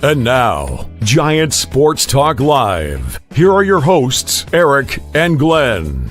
And now, Giant Sports Talk Live. Here are your hosts, Eric and Glenn.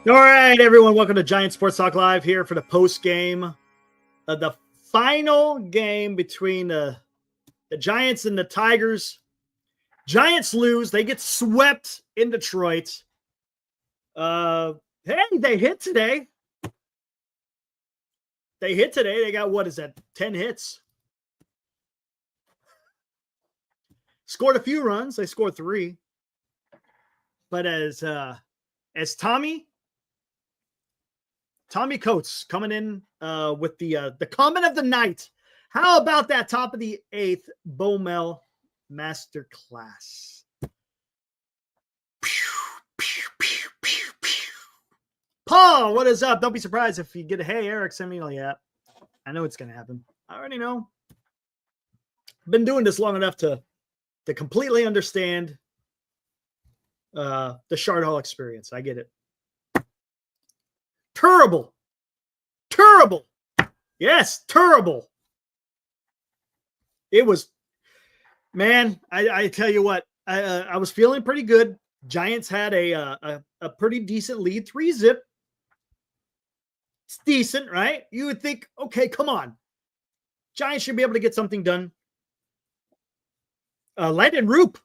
All right, everyone. Welcome to Giant Sports Talk Live here for the post game of the final game between the Giants and the Tigers. Giants lose. They get swept in Detroit. Hey, they hit today. They got, what is that, 10 hits. Scored a few runs. They scored 3. But as Tommy Coates coming in with the comment of the night. How about that top of the 8th Bomel Masterclass? Paul, what is up? Don't be surprised if you get a hey, Eric, send me a yeah. I know it's going to happen. I already know. I've been doing this long enough to completely understand the Shard Hall experience. I get it. Terrible. Yes, terrible. It was, man, I tell you what, I was feeling pretty good. Giants had a pretty decent lead, 3-zip. It's decent, right? You would think, okay, come on. Giants should be able to get something done. Landen Roup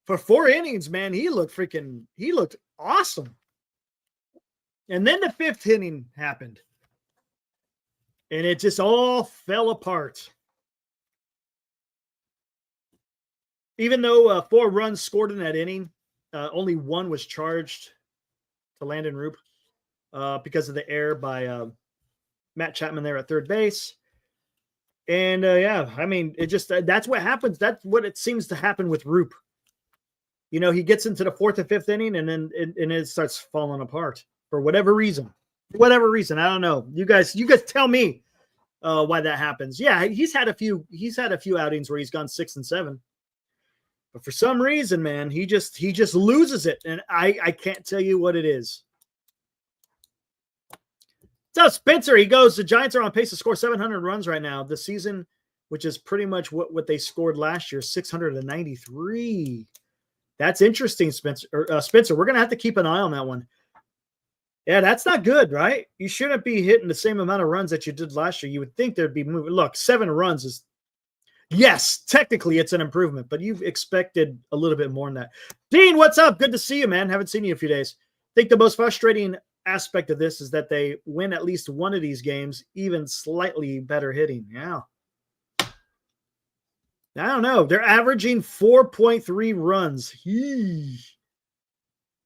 for 4 innings, man, he looked awesome. And then the 5th inning happened. And it just all fell apart. Even though 4 runs scored in that inning, only 1 was charged to Landen Roup because of the error by Matt Chapman there at third base. And yeah, I mean, it just that's what happens. That's what it seems to happen with Roup. You know, he gets into the 4th and 5th inning, and then it starts falling apart. For whatever reason, I don't know. You guys tell me why that happens. Yeah, he's had a few outings where he's gone 6 and 7, but for some reason, man, he just loses it, and I can't tell you what it is. So Spencer, he goes, the Giants are on pace to score 700 runs right now this season, which is pretty much what they scored last year, 693. That's interesting, Spencer. We're gonna have to keep an eye on that one. Yeah, that's not good, right? You shouldn't be hitting the same amount of runs that you did last year. You would think there'd be moving. Look, 7 runs is, yes, technically it's an improvement, but you've expected a little bit more than that. Dean, what's up? Good to see you, man. Haven't seen you in a few days. I think the most frustrating aspect of this is that they win at least one of these games, even slightly better hitting. Yeah. I don't know. They're averaging 4.3 runs.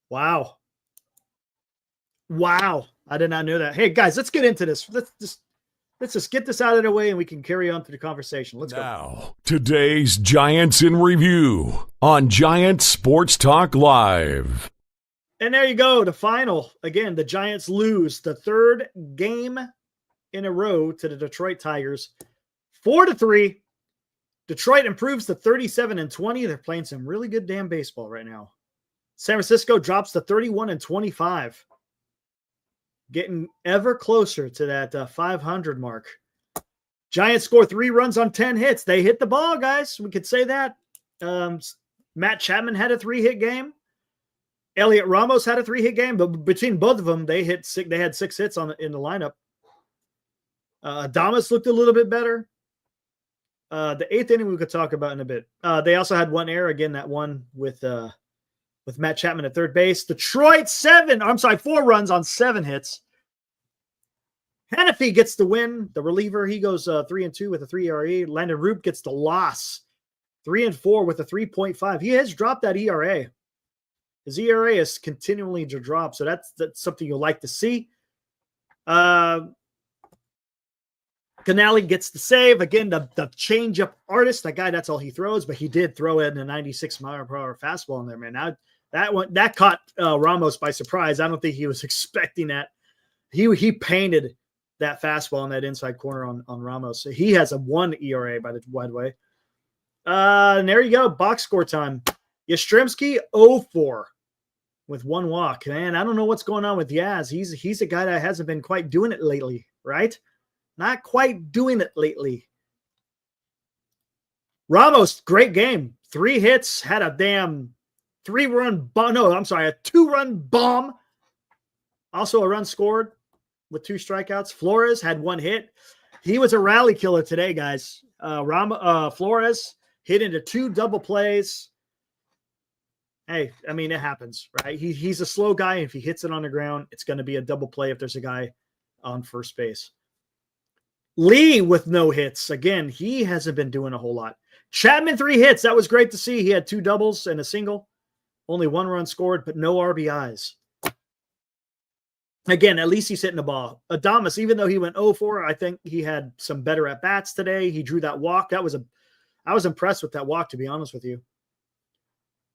Wow. I did not know that. Hey, guys, let's get into this. let's just get this out of the way and we can carry on through the conversation. Let's go. Now, today's Giants in Review on Giant Sports Talk Live. And there you go, the final. Again, the Giants lose the third game in a row to the Detroit Tigers. 4-3. Detroit improves to 37-20. They're playing some really good damn baseball right now. San Francisco drops to 31-25. Getting ever closer to that 500 mark. Giants score 3 runs on 10 hits. They hit the ball, guys. We could say that. Matt Chapman had a 3-hit game. Elliot Ramos had a 3-hit game, but between both of them, they had 6 hits in the lineup. Adames looked a little bit better. The 8th inning we could talk about in a bit. They also had 1 error, again, that one with Matt Chapman at third base. Detroit 4 runs on 7 hits. Hannafy gets the win. The reliever, he goes 3-2 with a 3 ERA. Landen Roup gets the loss. 3-4 with a 3.5. He has dropped that ERA. His ERA is continually to drop, so that's something you'll like to see. Canali gets the save. Again, the change-up artist, that guy, that's all he throws, but he did throw in a 96-mile-per-hour fastball in there, man. Now, that caught Ramos by surprise. I don't think he was expecting that. He painted that fastball in that inside corner on Ramos. So he has a 1 ERA, by the way. And there you go, box score time. Yastrzemski 0-4 with 1 walk. Man, I don't know what's going on with Yaz. He's a guy that hasn't been quite doing it lately, right? Not quite doing it lately. Ramos, great game. 3 hits, had a damn 3-run bomb. No, I'm sorry, a 2-run bomb. Also a run scored with 2 strikeouts. Flores had 1 hit. He was a rally killer today, guys. Flores hit into 2 double plays. Hey, I mean, it happens, right? He's a slow guy. If he hits it on the ground, it's going to be a double play if there's a guy on first base. Lee with no hits. Again, he hasn't been doing a whole lot. Chapman 3 hits. That was great to see. He had 2 doubles and a single. Only 1 run scored, but no RBIs. Again, at least he's hitting the ball. Adames, even though he went 0-4, I think he had some better at-bats today. He drew that walk. I was impressed with that walk, to be honest with you.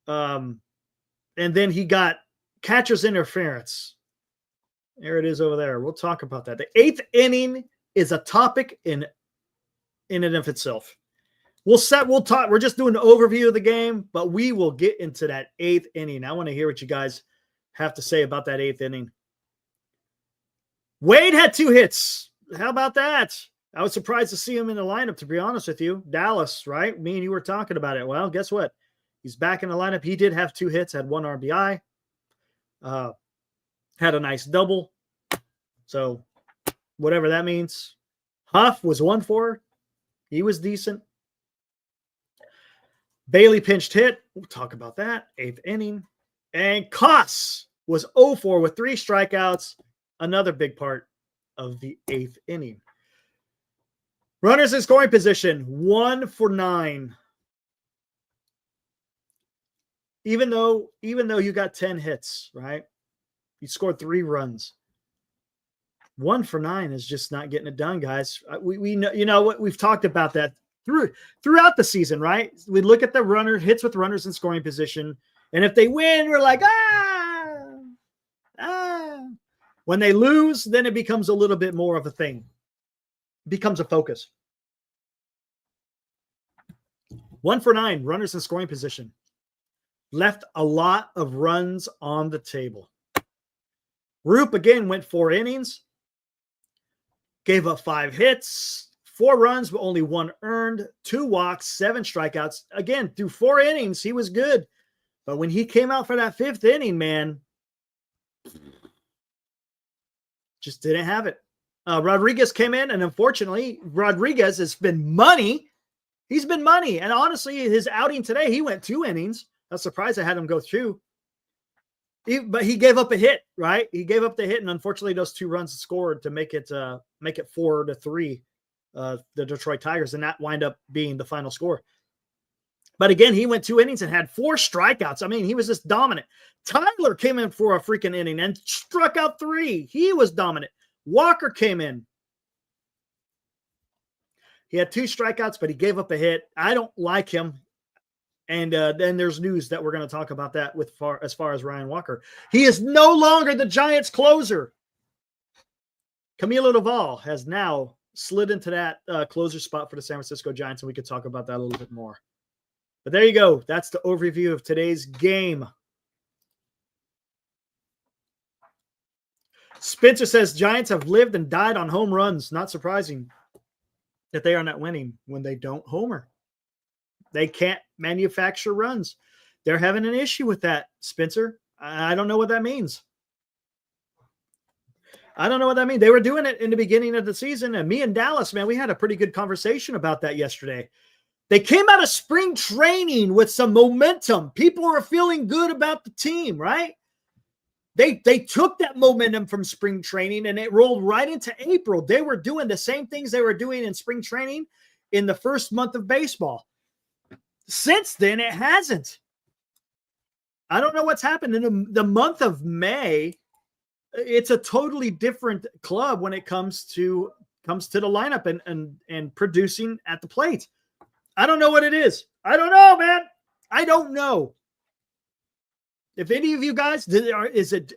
And then he got catcher's interference. There it is over there. We'll talk about that. The 8th inning is a topic in and of itself. We'll talk. We're just doing an overview of the game, but we will get into that 8th inning. I want to hear what you guys have to say about that 8th inning. Wade had 2 hits. How about that? I was surprised to see him in the lineup, to be honest with you. Dallas, right? Me and you were talking about it. Well, guess what? He's back in the lineup. He did have 2 hits, had 1 RBI. Had a nice double. So whatever that means. Huff was 1-4. He was decent. Bailey pinched hit. We'll talk about that. 8th inning. And Koss was 0-4 with 3 strikeouts. Another big part of the 8th inning. Runners in scoring position, 1 for 9. Even though you got 10 hits, right? You scored 3 runs. 1 for 9 is just not getting it done, guys. We know, you know what, we've talked about that throughout the season, right? We look at the hits with runners in scoring position, and if they win, we're like, When they lose, then it becomes a little bit more of a thing. It becomes a focus. 1 for 9, runners in scoring position. Left a lot of runs on the table. Roup again went 4 innings. Gave up 5 hits, 4 runs, but only 1 earned, 2 walks, 7 strikeouts. Again, through 4 innings, he was good. But when he came out for that 5th inning, man, just didn't have it. Rodriguez came in, and unfortunately, Rodriguez has been money. He's been money. And honestly, his outing today, he went 2 innings. I was surprised I had him go 2. But he gave up a hit, right? He gave up the hit, and unfortunately, those 2 runs scored to make it 4-3, the Detroit Tigers, and that wind up being the final score. But again, he went 2 innings and had 4 strikeouts. I mean, he was just dominant. Tyler came in for a freaking inning and struck out 3. He was dominant. Walker came in. He had 2 strikeouts, but he gave up a hit. I don't like him. And then there's news that we're going to talk about that as far as Ryan Walker. He is no longer the Giants closer. Camilio Doval has now slid into that closer spot for the San Francisco Giants, and we could talk about that a little bit more. But there you go. That's the overview of today's game. Spencer says Giants have lived and died on home runs. Not surprising that they are not winning when they don't homer. They can't manufacture runs. They're having an issue with that, Spencer. I don't know what that means. I don't know what that means. They were doing it in the beginning of the season, and me and Dallas, man, we had a pretty good conversation about that yesterday. They came out of spring training with some momentum. People were feeling good about the team, right? They took that momentum from spring training, and it rolled right into April. They were doing the same things they were doing in spring training in the first month of baseball. Since then, it hasn't. I don't know what's happened. In the month of May, it's a totally different club when it comes to the lineup and producing at the plate. I don't know what it is. I don't know, man. I don't know. If any of you guys, is it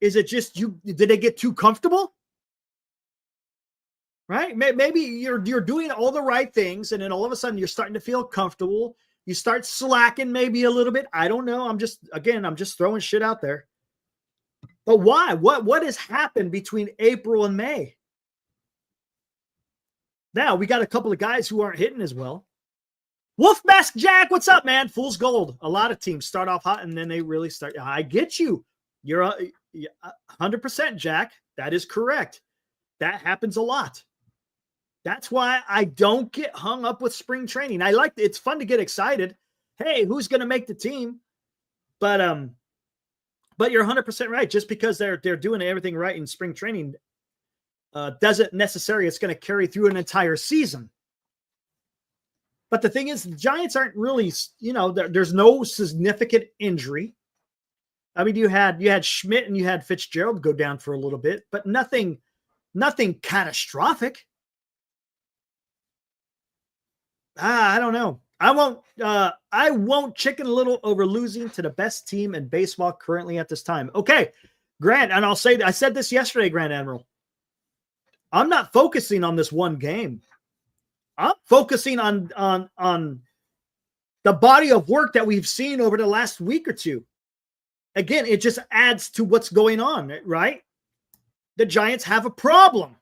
just you? Did they get too comfortable? Right? Maybe you're doing all the right things, and then all of a sudden you're starting to feel comfortable. You start slacking maybe a little bit. I don't know. I'm just throwing shit out there. But why? What has happened between April and May? Now we got a couple of guys who aren't hitting as well. Wolf Mask Jack, what's up, man? Fool's gold. A lot of teams start off hot and then they really start. I get you. You're 100%, Jack. That is correct. That happens a lot. That's why I don't get hung up with spring training. It's fun to get excited. Hey, who's going to make the team? But you're 100% right. Just because they're doing everything right in spring training doesn't necessarily it's going to carry through an entire season. But the thing is, the Giants aren't really, there's no significant injury. I mean, you had Schmidt and you had Fitzgerald go down for a little bit, but nothing catastrophic. I don't know. I won't chicken little over losing to the best team in baseball currently at this time. Okay, Grant, and I'll say I said this yesterday, Grand Admiral. I'm not focusing on this one game. I'm focusing on the body of work that we've seen over the last week or two. Again, it just adds to what's going on, right? The Giants have a problem.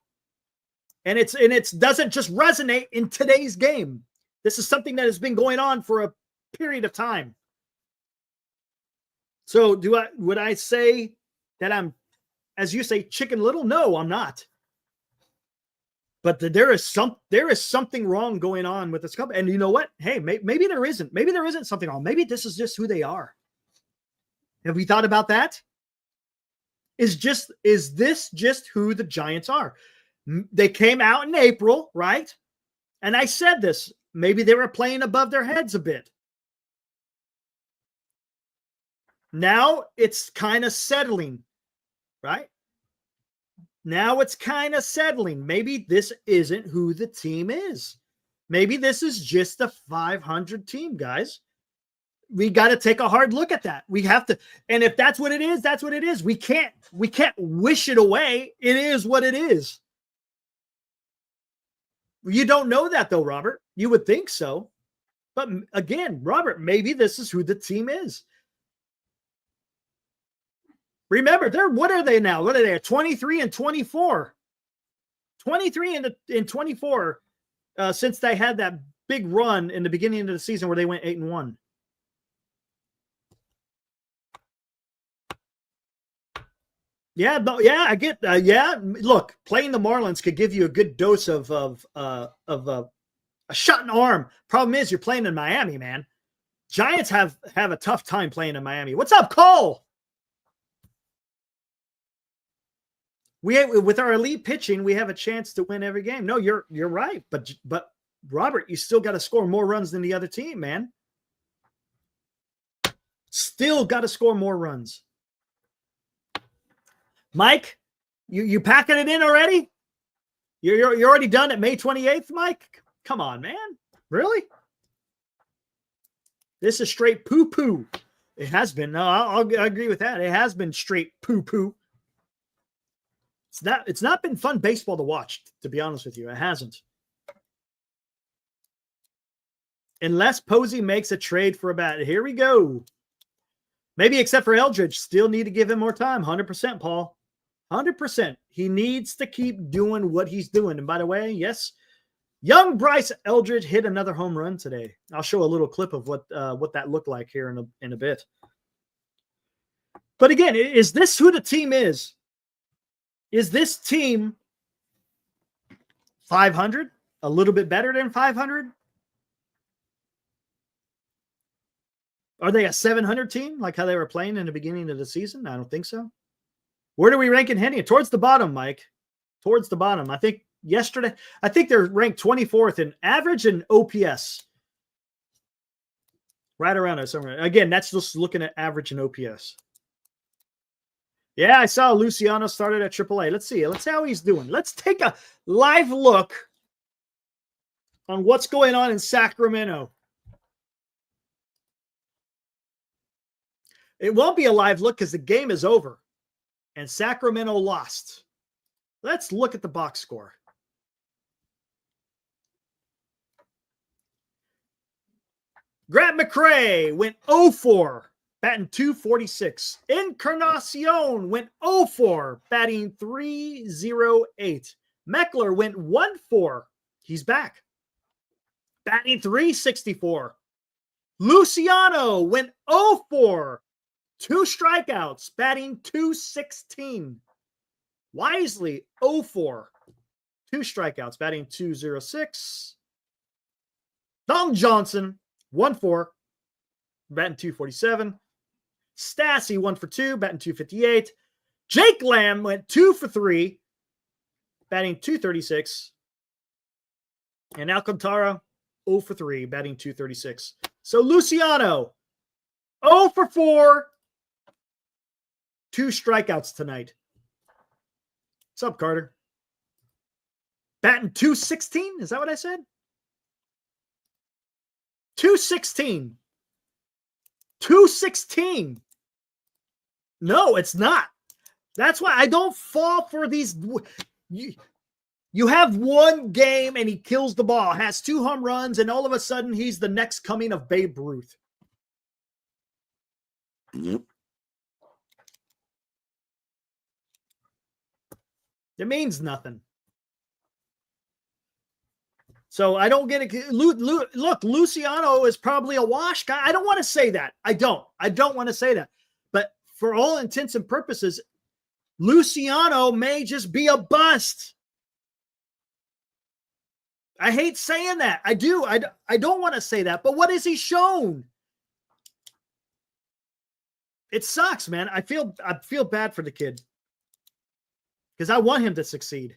And it doesn't just resonate in today's game. This is something that has been going on for a period of time. So would I say that I'm, as you say, chicken little? No, I'm not. But there is something wrong going on with this company. And you know what? Hey, maybe there isn't. Maybe there isn't something wrong. Maybe this is just who they are. Have we thought about that? Is this just who the Giants are? They came out in April, right? And I said this. Maybe they were playing above their heads a bit. Now it's kind of settling, right? Now it's kind of settling. Maybe this isn't who the team is. Maybe this is just a 500 team, guys. We got to take a hard look at that. We have to. And if that's what it is, that's what it is. We can't wish it away. It is what it is. You don't know that though, Robert. You would think so. But again, Robert, maybe this is who the team is. Remember, what are they now? What are they? 23 and 24. 23 and 24 since they had that big run in the beginning of the season where they went 8-1. Yeah, I get. Look, playing the Marlins could give you a good dose of a shot in the arm. Problem is, you're playing in Miami, man. Giants have a tough time playing in Miami. What's up, Cole? With our elite pitching, we have a chance to win every game. No, you're right, but Robert, you still got to score more runs than the other team, man. Still got to score more runs. Mike, you packing it in already? You're already done at May 28th, Mike? Come on, man. Really? This is straight poo-poo. It has been. No, I agree with that. It has been straight poo-poo. It's not been fun baseball to watch, to be honest with you. It hasn't. Unless Posey makes a trade for a bat. Here we go. Maybe except for Eldridge. Still need to give him more time. 100%, Paul. 100%. He needs to keep doing what he's doing. And by the way, yes, young Bryce Eldridge hit another home run today. I'll show a little clip of what that looked like here in a bit. But again, is this who the team is? Is this team 500? A little bit better than 500? Are they a 700 team like how they were playing in the beginning of the season? I don't think so. Where do we rank in Henny? Towards the bottom, Mike. Towards the bottom. I think they're ranked 24th in average and OPS. Right around there somewhere. Again, that's just looking at average and OPS. Yeah, I saw Luciano started at AAA. Let's see. Let's see how he's doing. Let's take a live look on what's going on in Sacramento. It won't be a live look because the game is over and Sacramento lost. Let's look at the box score. Grant McCray went 0-4, batting .246. Encarnacion went 0-4, batting .308. Meckler went 1-4. He's back, batting .364. Luciano went 0-4. 2 strikeouts, batting .216. Wisely, 0-4. 2 strikeouts, batting .206. Dom Johnson, 1-4, batting .247. Stassi, 1-for-2, batting .258. Jake Lamb went 2-for-3, batting .236. And Alcantara, 0-for-3, batting .236. So Luciano, 0-for-4. 2 strikeouts tonight. What's up, Carter? Batting .216? Is that what I said? .216. .216. No, it's not. That's why I don't fall for these. You have one game and he kills the ball, has 2 home runs, and all of a sudden he's the next coming of Babe Ruth. Yep. It means nothing. So I don't get it. Look, Luciano is probably a wash guy. I don't want to say that. I don't want to say that. But for all intents and purposes, Luciano may just be a bust. I hate saying that. I do. I don't want to say that. But what has he shown? It sucks, man. I feel bad for the kid. Because I want him to succeed.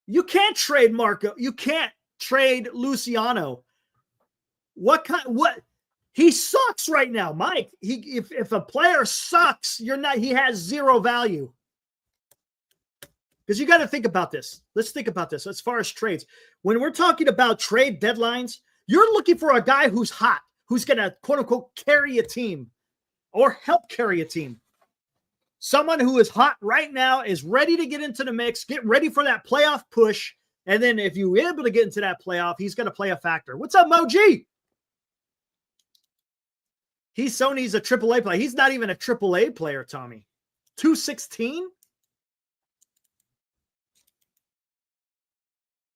You can't trade Marco. You can't trade Luciano. What he sucks right now, Mike. If a player sucks, he has zero value. Because you got to think about this. Let's think about this as far as trades. When we're talking about trade deadlines, you're looking for a guy who's hot, who's going to quote unquote carry a team or help carry a team. Someone who is hot right now, is ready to get into the mix, get ready for that playoff push. And then if you're able to get into that playoff, he's going to play a factor. What's up, Moji? Sony's a AAA player. He's not even a AAA player, Tommy. 216?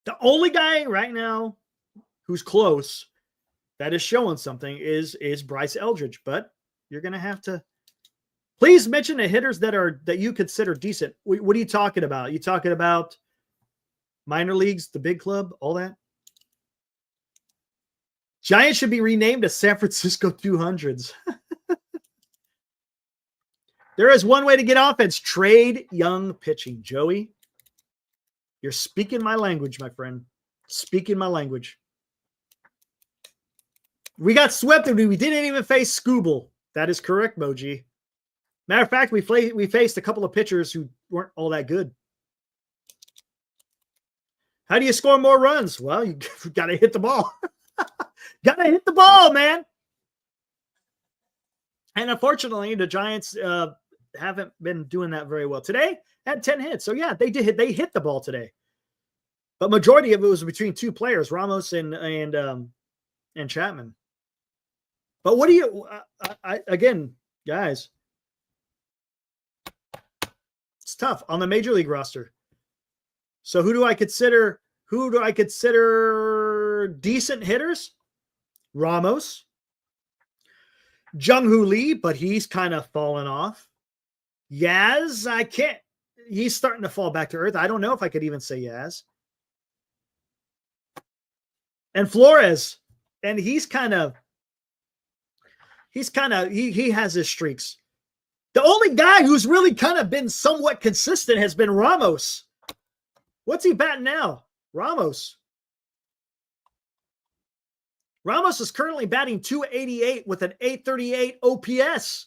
The only guy right now who's close that is showing something is Bryce Eldridge. But you're going to have to please mention the hitters that you consider decent. What are you talking about? You talking about minor leagues, the big club, all that? Giants should be renamed to San Francisco 200s. There is one way to get offense. Trade young pitching. Joey, you're speaking my language, my friend. Speaking my language. We got swept and we didn't even face Scooble. That is correct, Moji. Matter of fact, we faced a couple of pitchers who weren't all that good. How do you score more runs? Well, you got to hit the ball. Got to hit the ball, man. And unfortunately, the Giants haven't been doing that very well. Today had 10 hits. So yeah, they hit the ball today. But majority of it was between two players, Ramos and Chapman. But what do you again, guys? It's tough on the major league roster. So who do I consider decent hitters? Ramos, Jung-Hoo Lee, but he's kind of fallen off. Yaz, I can't. He's starting to fall back to earth. I don't know if I could even say Yaz. And Flores, and he has his streaks. The only guy who's really kind of been somewhat consistent has been Ramos. What's he batting now? Ramos is currently batting .288 with an .838 OPS.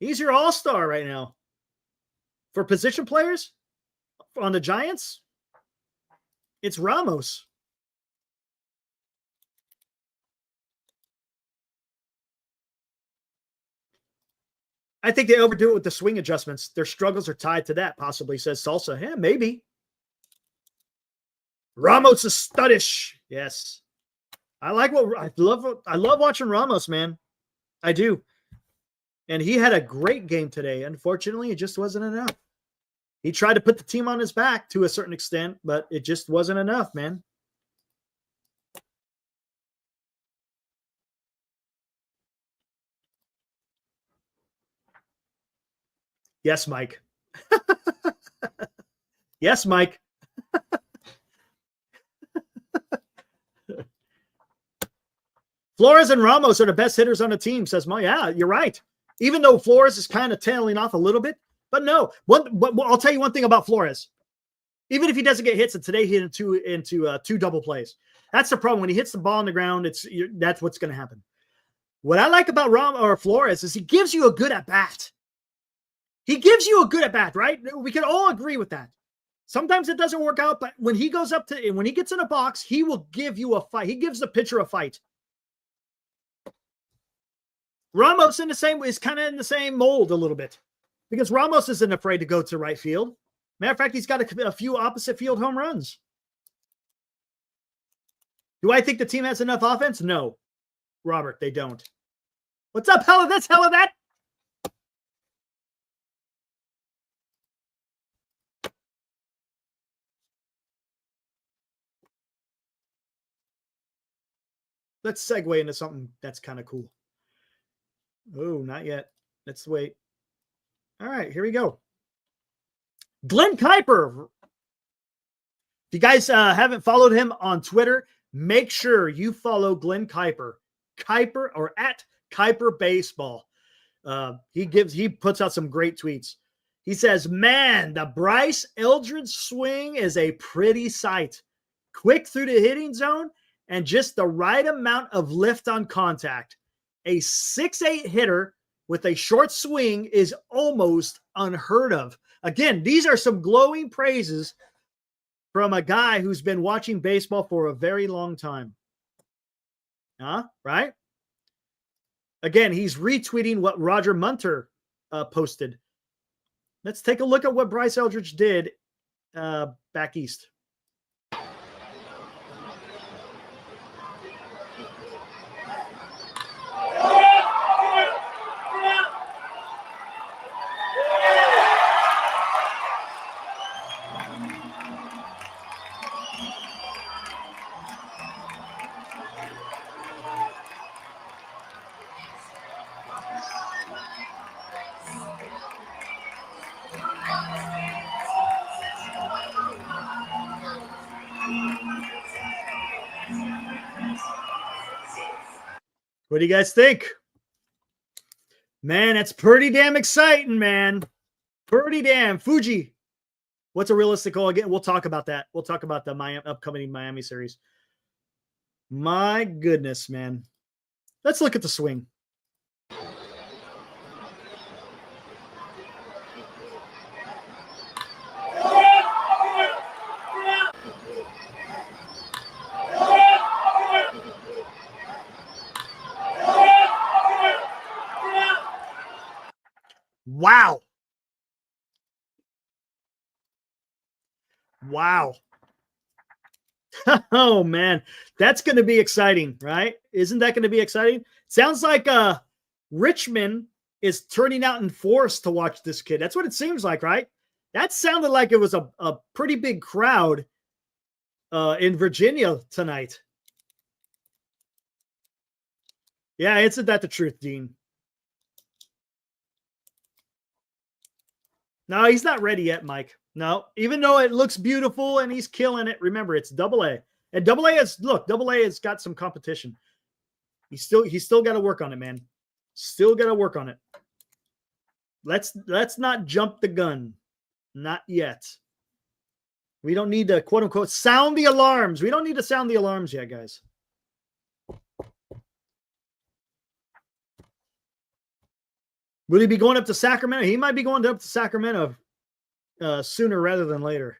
He's your all-star right now. For position players on the Giants, it's Ramos. I think they overdo it with the swing adjustments. Their struggles are tied to that, possibly, says Salsa. Yeah, maybe. Ramos is studdish. Yes. I love watching Ramos, man. I do. And he had a great game today. Unfortunately, it just wasn't enough. He tried to put the team on his back to a certain extent, but it just wasn't enough, man. Yes, Mike. Yes, Mike. Flores and Ramos are the best hitters on the team, says Mike. Yeah, you're right. Even though Flores is kind of tailing off a little bit. But no, I'll tell you one thing about Flores. Even if he doesn't get hits, and today he hit into two double plays. That's the problem. When he hits the ball on the ground, that's what's going to happen. What I like about Flores is he gives you a good at-bat. He gives you a good at-bat, right? We can all agree with that. Sometimes it doesn't work out, but when he gets in a box, he will give you a fight. He gives the pitcher a fight. Ramos is kind of in the same mold a little bit because Ramos isn't afraid to go to right field. Matter of fact, he's got a few opposite field home runs. Do I think the team has enough offense? No, Robert, they don't. What's up, hell of this, hell of that? Let's segue into something that's kind of cool. Oh, not yet. Let's wait. All right, here we go. Glenn Kuiper. If you guys haven't followed him on Twitter, make sure you follow Glenn Kuiper. Kuiper or at Kuiper Baseball. He puts out some great tweets. He says, man, the Bryce Eldridge swing is a pretty sight. Quick through the hitting zone and just the right amount of lift on contact. A 6'8" hitter with a short swing is almost unheard of. Again, these are some glowing praises from a guy who's been watching baseball for a very long time. Right? Again, he's retweeting what Roger Munter posted. Let's take a look at what Bryce Eldridge did back east. What do you guys think? Man, that's pretty damn exciting, man. Pretty damn. Fuji, what's a realistic goal again? We'll talk about that. We'll talk about the upcoming Miami series. My goodness, man. Let's look at the swing. Wow. Wow. Oh, man. That's going to be exciting, right? Isn't that going to be exciting? Sounds like Richmond is turning out in force to watch this kid. That's what it seems like, right? That sounded like it was a pretty big crowd in Virginia tonight. Yeah, isn't that the truth, Dean? No, he's not ready yet, Mike. No, even though it looks beautiful and he's killing it, remember it's AA. And AA has got some competition. He's still got to work on it, man. Still got to work on it. Let's not jump the gun. Not yet. We don't need to quote unquote sound the alarms. We don't need to sound the alarms yet, guys. Will he be going up to Sacramento? He might be going up to Sacramento sooner rather than later.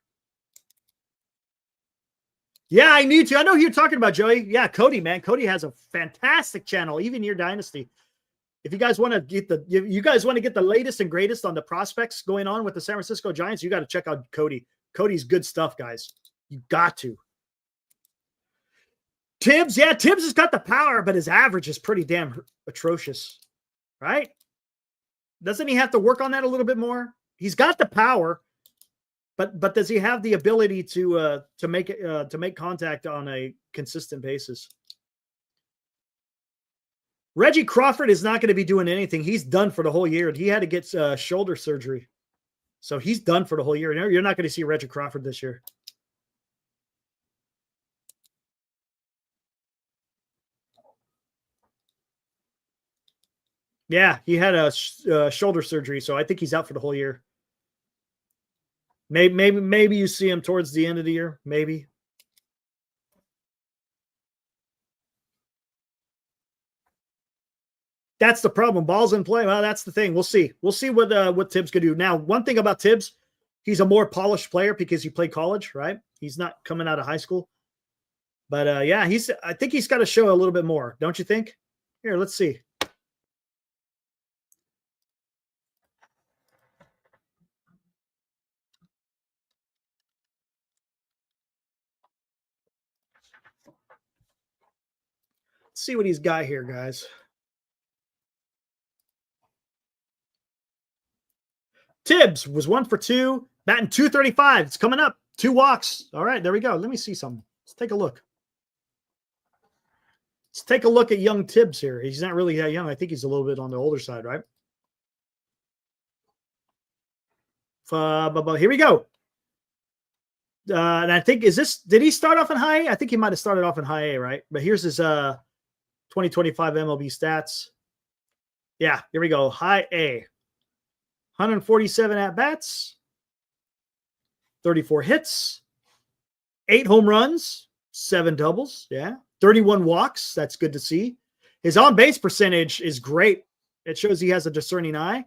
Yeah, I need to. I know who you're talking about, Joey. Yeah, Cody, man. Cody has a fantastic channel, even your dynasty. If you guys want to get the latest and greatest on the prospects going on with the San Francisco Giants, you got to check out Cody. Cody's good stuff, guys. You got to. Tibbs, yeah, Tibbs has got the power, but his average is pretty damn atrocious, right? Doesn't he have to work on that a little bit more? He's got the power, but does he have the ability to make contact on a consistent basis? Reggie Crawford is not going to be doing anything. He's done for the whole year. He had to get shoulder surgery, so he's done for the whole year. You're not going to see Reggie Crawford this year. Yeah, he had a shoulder surgery, so I think he's out for the whole year. Maybe you see him towards the end of the year. Maybe. That's the problem. Ball's in play. Well, that's the thing. We'll see. We'll see what Tibbs could do. Now, one thing about Tibbs, he's a more polished player because he played college, right? He's not coming out of high school. But yeah, I think he's got to show a little bit more, don't you think? Here, let's see. Let's see what he's got here, guys. Tibbs was 1 for 2, batting .235. It's coming up. 2 walks. All right, there we go. Let me see something. Let's take a look. Let's take a look at young Tibbs here. He's not really that young. I think he's a little bit on the older side, right? Here we go. And I think, did he start off in high A? I think he might have started off in high A, right? But here's his 2025 MLB stats. Yeah, here we go. High A. 147 at-bats, 34 hits, 8 home runs, 7 doubles, yeah, 31 walks. That's good to see. His on-base percentage is great. It shows he has a discerning eye.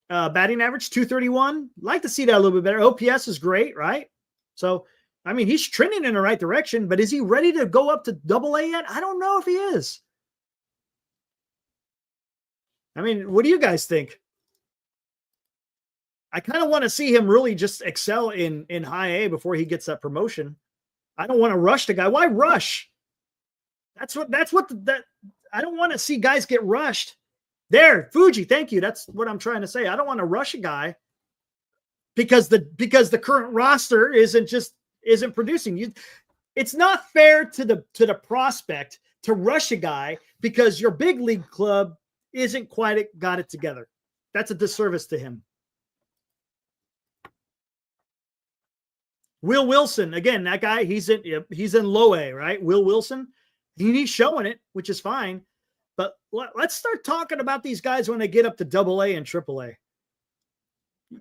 Batting average, 231. Like to see that a little bit better. OPS is great, right? So, I mean, he's trending in the right direction, but is he ready to go up to AA yet? I don't know if he is. I mean, what do you guys think? I kind of want to see him really just excel in high A before he gets that promotion. I don't want to rush the guy. Why rush? I don't want to see guys get rushed. There, Fuji, thank you. That's what I'm trying to say. I don't want to rush a guy because the current roster isn't producing. It's not fair to the prospect to rush a guy because your big league club isn't quite got it together. That's a disservice to him. Will Wilson, again, that guy, he's in low A, right? Will Wilson, he's showing it, which is fine. But let's start talking about these guys when they get up to AA and AAA.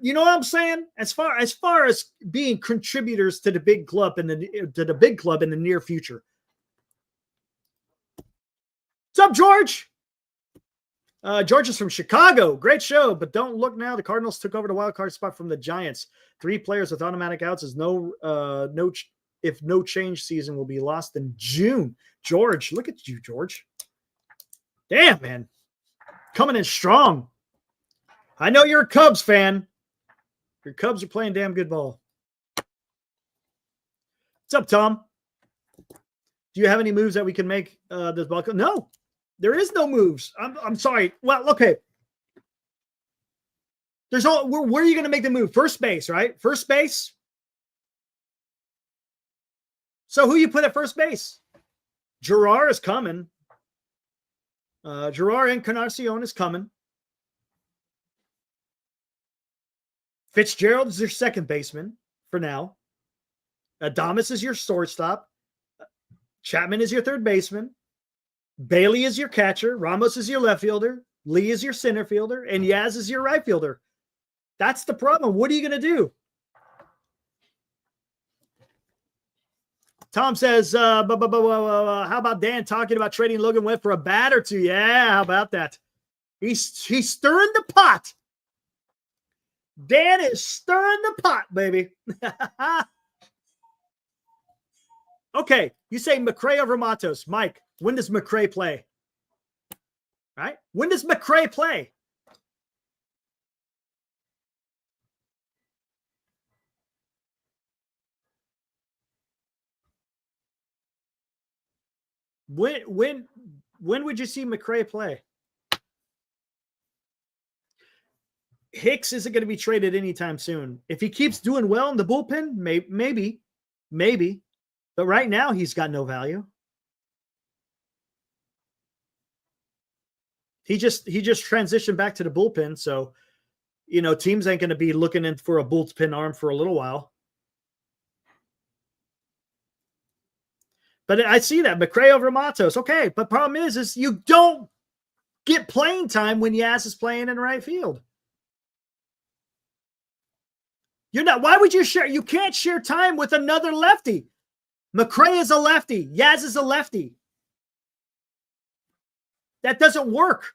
You know what I'm saying? As far as being contributors to the big club in the near future. What's up, George? George is from Chicago. Great show, but don't look now. The Cardinals took over the wild card spot from the Giants. 3 players with automatic outs is if no change season will be lost in June. George, look at you, George. Damn, man. Coming in strong. I know you're a Cubs fan. Your Cubs are playing damn good ball. What's up, Tom? Do you have any moves that we can make this ball? No, there is no moves. I'm sorry. Well, okay. Where are you going to make the move? First base, right? First base. So who you put at first base? Gerard is coming. Gerard Encarnacion is coming. Fitzgerald is your second baseman for now. Adames is your shortstop. Chapman is your third baseman. Bailey is your catcher. Ramos is your left fielder. Lee is your center fielder. And Yaz is your right fielder. That's the problem. What are you going to do? Tom says, how about Dan talking about trading Logan Webb for a bat or two? Yeah, how about that? He's stirring the pot. Dan is stirring the pot, baby. Okay, you say McRae over Matos. Mike, when does McRae play? Right? When does McRae play? When would you see McRae play? Hicks isn't going to be traded anytime soon. If he keeps doing well in the bullpen, maybe. But right now, he's got no value. He just transitioned back to the bullpen, so teams ain't going to be looking in for a bullpen arm for a little while. But I see that McRae over Matos. Okay, but problem is you don't get playing time when Yaz is playing in right field. You're not. Why would you share? You can't share time with another lefty. McRae is a lefty. Yaz is a lefty. That doesn't work.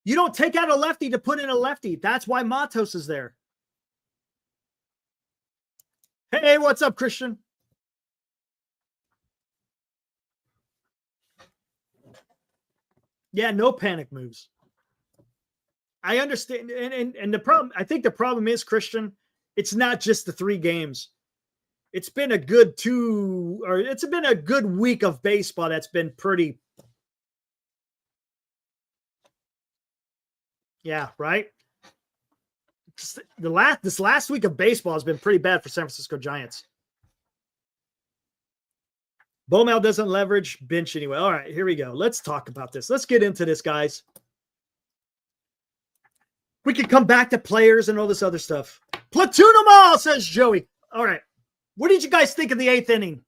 You don't take out a lefty to put in a lefty. That's why Matos is there. Hey, what's up, Christian? Yeah, no panic moves. I understand. And the problem, I think the problem is, Christian, it's not just the 3 games. It's been a good week of baseball that's been pretty. Yeah, right. This last week of baseball has been pretty bad for San Francisco Giants. Bomel doesn't leverage bench anyway. All right, here we go. Let's talk about this. Let's get into this, guys. We could come back to players and all this other stuff. Platoon them all, says Joey. All right. What did you guys think of the 8th inning?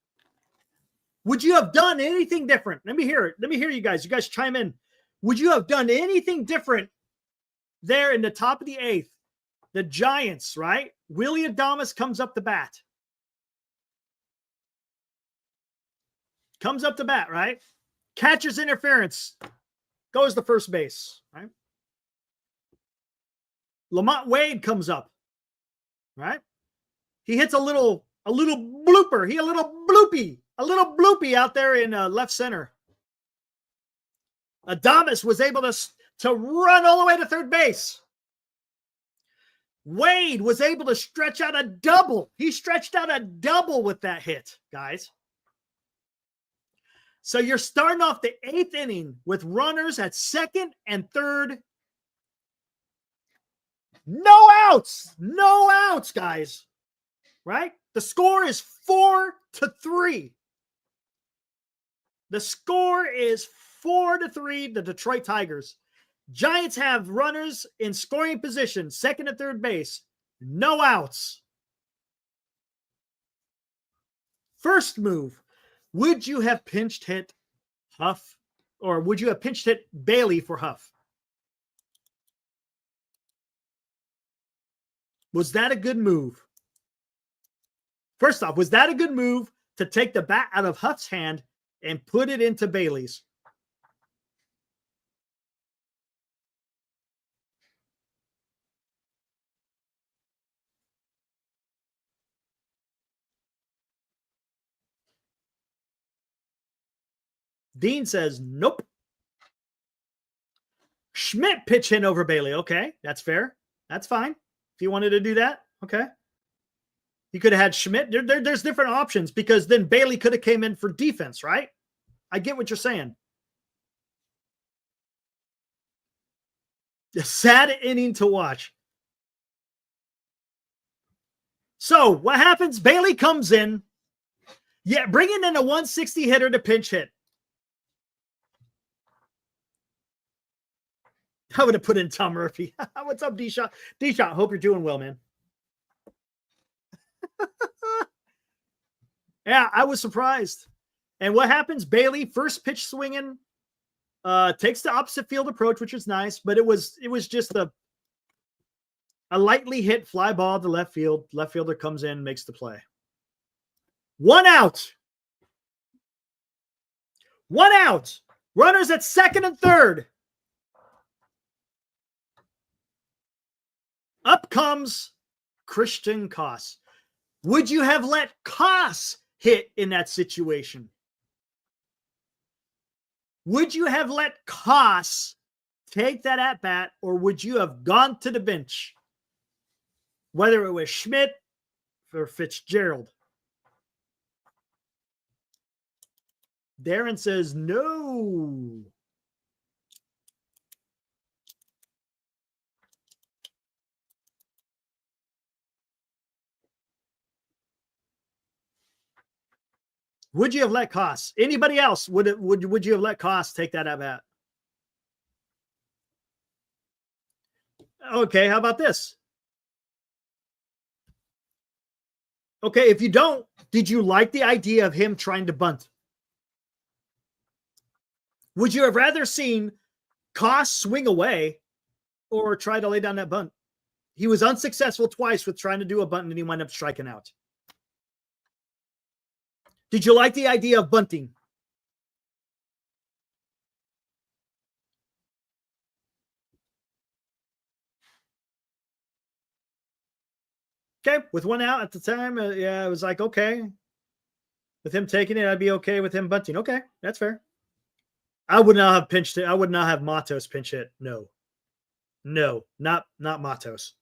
Would you have done anything different? Let me hear it. Let me hear you guys. You guys chime in. Would you have done anything different there in the top of the 8th? The Giants, right? Willie Adames comes up to bat. Comes up to bat, right? Catcher's interference. Goes to first base, right? Lamont Wade comes up, right? He hits a little blooper. A little bloopy out there in left center. Adames was able to run all the way to third base. Wade was able to stretch out a double. He stretched out a double with that hit, guys. So you're starting off the 8th inning with runners at second and third. No outs, guys. Right? The score is 4-3. The score is 4-3, the Detroit Tigers. Giants have runners in scoring position, second and third base. No outs. First move. Would you have pinch hit Huff, or would you have pinch hit Bailey for Huff? Was that a good move? First off, was that a good move to take the bat out of Huff's hand and put it into Bailey's? Dean says, nope. Schmidt pitch hit over Bailey. Okay, that's fair. That's fine. If you wanted to do that, okay. You could have had Schmidt. There's different options because then Bailey could have came in for defense, right? I get what you're saying. A sad inning to watch. So what happens? Bailey comes in. Yeah, bringing in a 160 hitter to pinch hit. I would have put in Tom Murphy. What's up, D-Shot? D-Shot, hope you're doing well, man. Yeah, I was surprised. And what happens? Bailey, first pitch swinging, takes the opposite field approach, which is nice, but it was just a lightly hit fly ball to left field. Left fielder comes in, makes the play. 1 out. 1 out. Runners at second and third. Up comes Christian Koss. Would you have let Koss hit in that situation? Would you have let Koss take that at bat, or would you have gone to the bench? Whether it was Schmidt or Fitzgerald. Darren says no. Would you have let Koss? Anybody else? Would you have let Koss take that at bat? Okay, how about this? Okay, if you don't, did you like the idea of him trying to bunt? Would you have rather seen Koss swing away or try to lay down that bunt? He was unsuccessful twice with trying to do a bunt, and he wound up striking out. Did you like the idea of bunting? Okay, with 1 out at the time, yeah, it was like, okay. With him taking it, I'd be okay with him bunting. Okay, that's fair. I would not have pinched it. I would not have Matos pinch it. No, not Matos.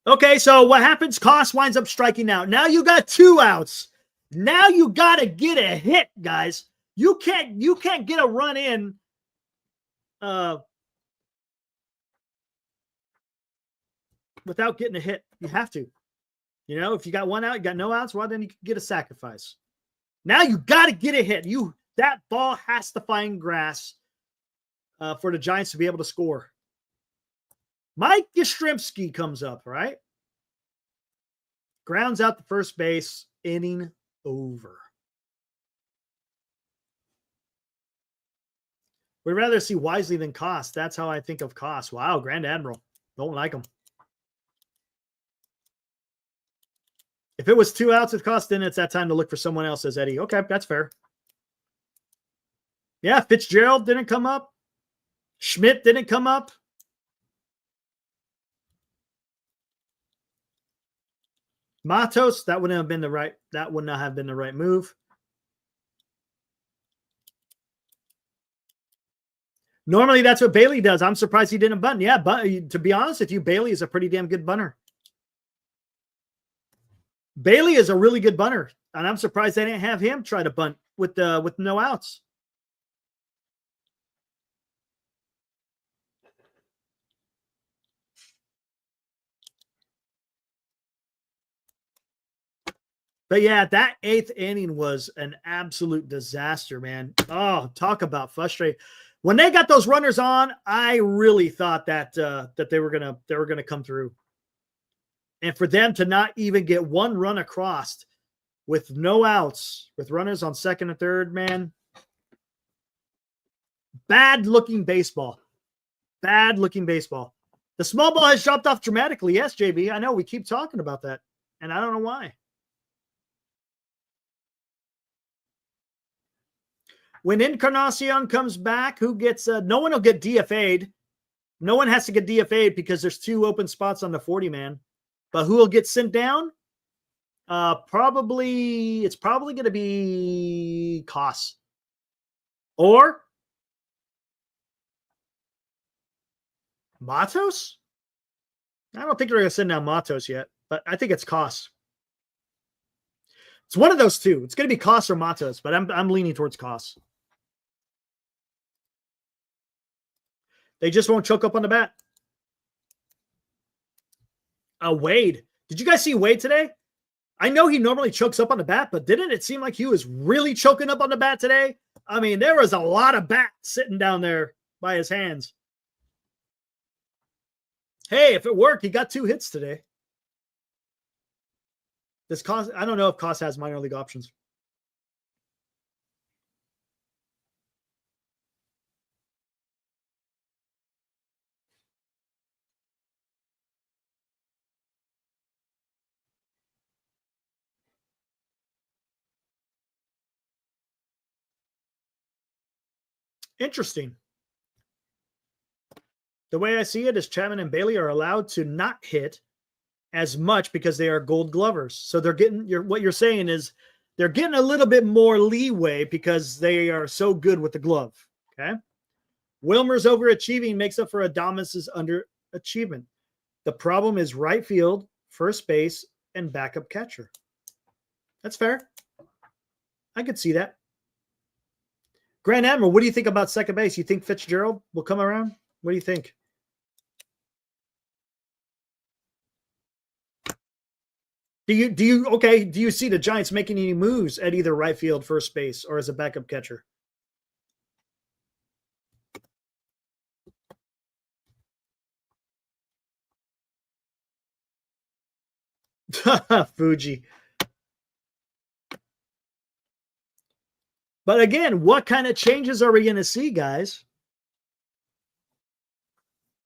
Okay, so what happens? Koss winds up striking out. Now you got 2 outs. Now you got to get a hit, guys. You can't get a run in. Without getting a hit. You have to. You know, if you got 1 out, you got no outs, well, then you can get a sacrifice. Now you got to get a hit. That ball has to find grass for the Giants to be able to score. Mike Yastrzemski comes up, right? Grounds out the first base, inning over. We'd rather see Wisely than Koss. That's how I think of Koss. Wow, Grand Admiral. Don't like him. If it was 2 outs with Koss, then it's that time to look for someone else, says Eddie. Okay, that's fair. Yeah, Fitzgerald didn't come up. Schmidt didn't come up. Matos, that wouldn't have been the right. That would not have been the right move. Normally, that's what Bailey does. I'm surprised he didn't bunt. Yeah, but to be honest with you, Bailey is a pretty damn good bunter. Bailey is a really good bunter, and I'm surprised they didn't have him try to bunt with no outs. But yeah, that 8th inning was an absolute disaster, man. Oh, talk about frustrating. When they got those runners on, I really thought that they were gonna come through. And for them to not even get 1 run across with no outs, with runners on second and third, man. Bad looking baseball. Bad looking baseball. The small ball has dropped off dramatically. Yes, JB. I know we keep talking about that, and I don't know why. When Encarnacion comes back, who gets no one will get DFA'd. No one has to get DFA'd because there's 2 open spots on the 40-man. But who will get sent down? It's probably going to be Koss. Or Matos? I don't think they're going to send down Matos yet, but I think it's Koss. It's one of those two. It's going to be Koss or Matos, but I'm leaning towards Koss. They just won't choke up on the bat. Wade. Did you guys see Wade today? I know he normally chokes up on the bat, but didn't it seem like he was really choking up on the bat today? I mean, there was a lot of bat sitting down there by his hands. Hey, if it worked, he got 2 hits today. This Koss, I don't know if Koss has minor league options. Interesting. The way I see it is Chapman and Bailey are allowed to not hit as much because they are Gold Glovers. So they're getting what you're saying is they're getting a little bit more leeway because they are so good with the glove. Okay. Wilmer's overachieving makes up for Adames' underachievement. The problem is right field, first base, and backup catcher. That's fair. I could see that. Grand Admiral, what do you think about second base? You think Fitzgerald will come around? What do you think? Do you see the Giants making any moves at either right field, first base, or as a backup catcher? Fuji. But again, what kind of changes are we going to see, guys?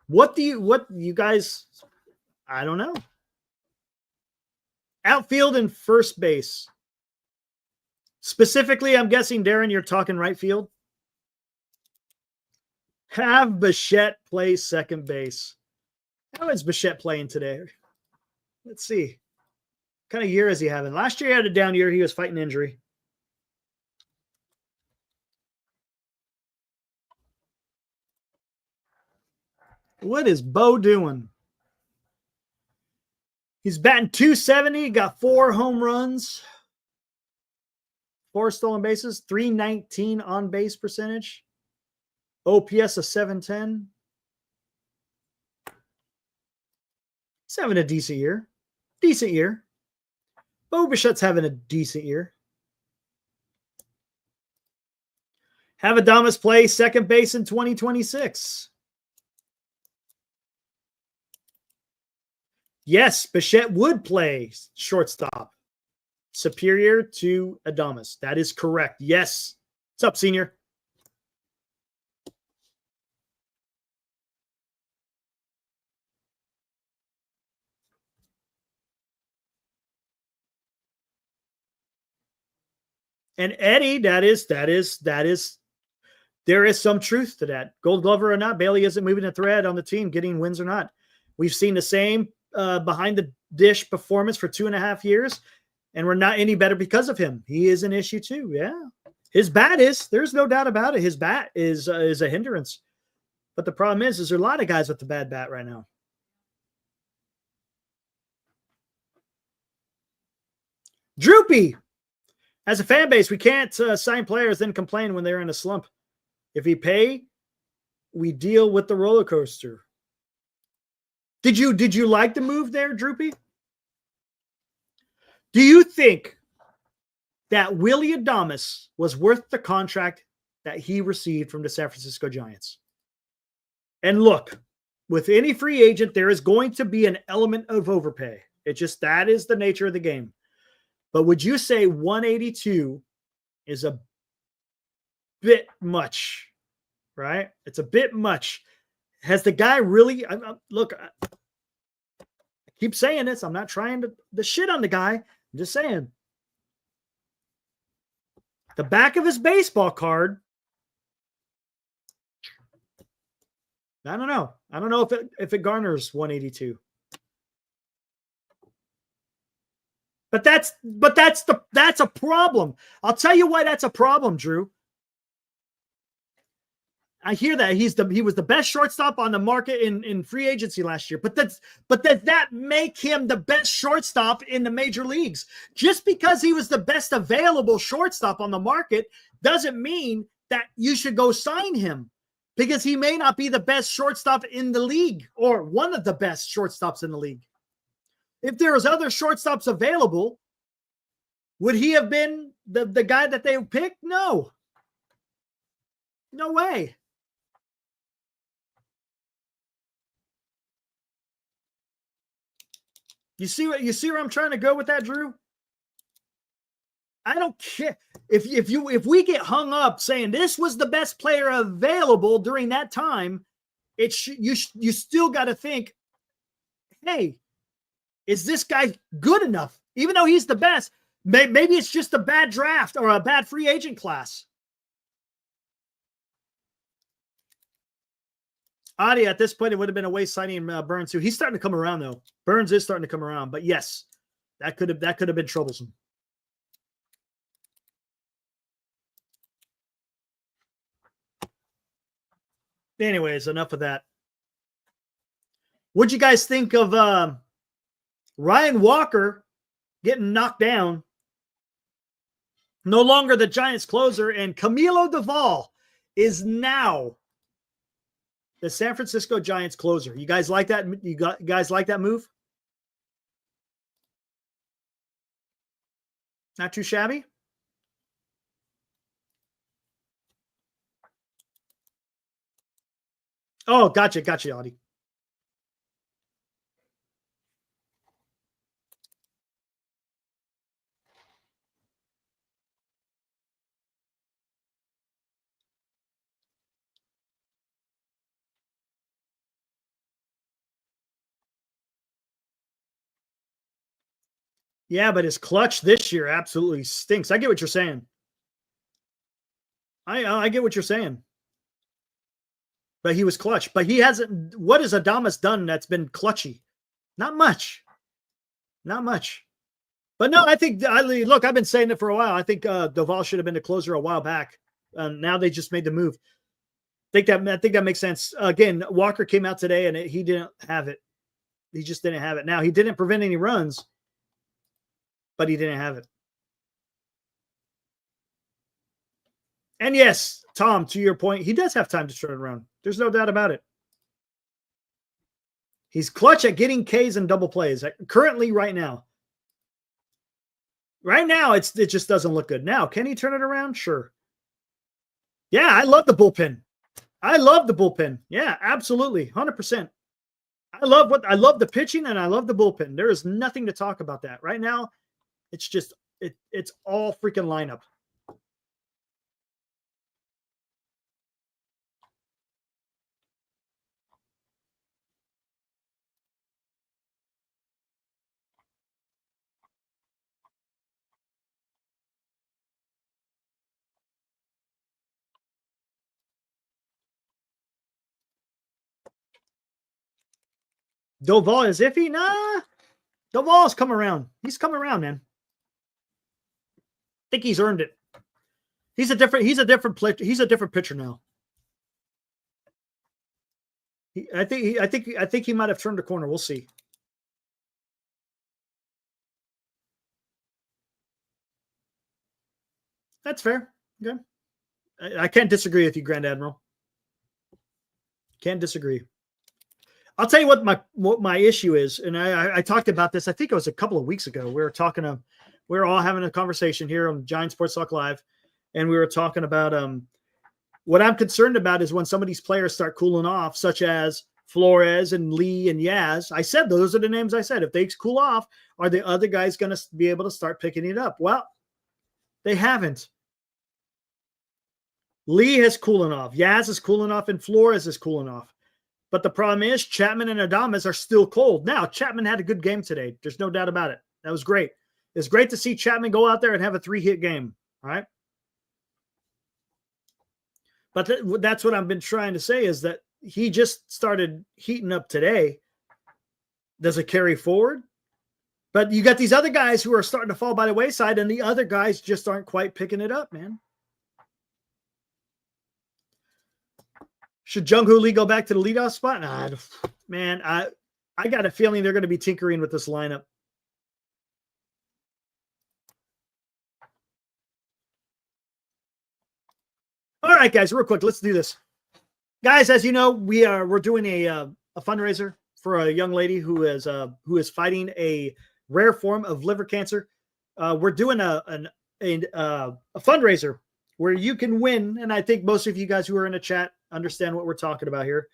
What you guys, I don't know. Outfield and first base. Specifically, I'm guessing, Darren, you're talking right field. Have Bichette play second base. How is Bichette playing today? Let's see. What kind of year is he having? Last year he had a down year. He was fighting injury. What is Bo doing? He's batting .270, got 4 home runs, 4 stolen bases, .319 on base percentage, OPS of .710. He's having a decent year. Decent year. Bo Bichette's having a decent year. Have Adames play second base in 2026. Yes, Bichette would play shortstop. Superior to Adames. That is correct. Yes. What's up, senior? And Eddie, there is some truth to that. Gold Glover or not, Bailey isn't moving a thread on the team, getting wins or not. We've seen the same behind the dish performance for 2.5 years, and we're not any better because of him. He is an issue too. Yeah. His bat is, there's no doubt about it. His bat is a hindrance. But the problem is there are a lot of guys with the bad bat right now. Droopy. As a fan base, we can't sign players then complain when they're in a slump. If we pay, we deal with the roller coaster. Did you like the move there, Droopy? Do you think that Willie Adames was worth the contract that he received from the San Francisco Giants? And look, with any free agent, there is going to be an element of overpay. That is the nature of the game. But would you say 182 is a bit much, right? It's a bit much. Has the guy really, look, I keep saying this. I'm not trying to shit on the guy. I'm just saying. The back of his baseball card, I don't know. I don't know if it garners 182. But that's a problem. I'll tell you why that's a problem, Drew. I hear that he was the best shortstop on the market in free agency last year. But does that make him the best shortstop in the major leagues? Just because he was the best available shortstop on the market doesn't mean that you should go sign him, because he may not be the best shortstop in the league or one of the best shortstops in the league. If there was other shortstops available, would he have been the guy that they picked? No. No way. You see where I'm trying to go with that, Drew? I don't care if we get hung up saying this was the best player available during that time. You still got to think, hey, is this guy good enough? Even though he's the best, maybe it's just a bad draft or a bad free agent class. Adi, at this point, it would have been a waste signing Burns too. He's starting to come around though. Burns is starting to come around, but yes, that could have been troublesome. Anyways, enough of that. What'd you guys think of Ryan Walker getting knocked down? No longer the Giants closer, and Camilio Doval is now the San Francisco Giants closer. You guys like that? You guys like that move? Not too shabby? Oh, gotcha, Audie. Yeah, but his clutch this year absolutely stinks. I get what you're saying. I get what you're saying. But he was clutch. But he hasn't. What has Adames done that's been clutchy? Not much. Not much. But no, I think, look, I've been saying it for a while. I think Doval should have been the closer a while back. Now they just made the move. I think that makes sense. Again, Walker came out today and he didn't have it. He just didn't have it. Now, he didn't prevent any runs, but he didn't have it. And yes, Tom, to your point, he does have time to turn it around. There's no doubt about it. He's clutch at getting Ks and double plays currently right now. Right now, it just doesn't look good. Now, can he turn it around? Sure. Yeah, I love the bullpen. I love the bullpen. Yeah, absolutely. 100%. I love the pitching and I love the bullpen. There is nothing to talk about that. Right now, it's just it's all freaking lineup. Doval is iffy? Nah. Doval's come around. He's come around, man. I think he's earned it. He's a different pitcher now. I think he might have turned the corner. We'll see. That's fair. Okay. I can't disagree with you, Grand Admiral. Can't disagree. I'll tell you what my issue is, and I talked about this. I think it was a couple of weeks ago. We were all having a conversation here on Giant Sports Talk Live, and we were talking about what I'm concerned about is when some of these players start cooling off, such as Flores and Lee and Yaz. I said those are the names I said. If they cool off, are the other guys going to be able to start picking it up? Well, they haven't. Lee has cooling off. Yaz is cooling off, and Flores is cooling off. But the problem is Chapman and Adames are still cold. Now, Chapman had a good game today. There's no doubt about it. That was great. It's great to see Chapman go out there and have a 3-hit game. All right. But that's what I've been trying to say is that he just started heating up today. Does it carry forward? But you got these other guys who are starting to fall by the wayside, and the other guys just aren't quite picking it up, man. Should Jung-Hoo Lee go back to the leadoff spot? Nah, man, I got a feeling they're going to be tinkering with this lineup. All right, guys, real quick, let's do this. Guys, as you know, we're doing a fundraiser for a young lady who is fighting a rare form of liver cancer. We're doing a fundraiser where you can win, and I think most of you guys who are in the chat understand what we're talking about here.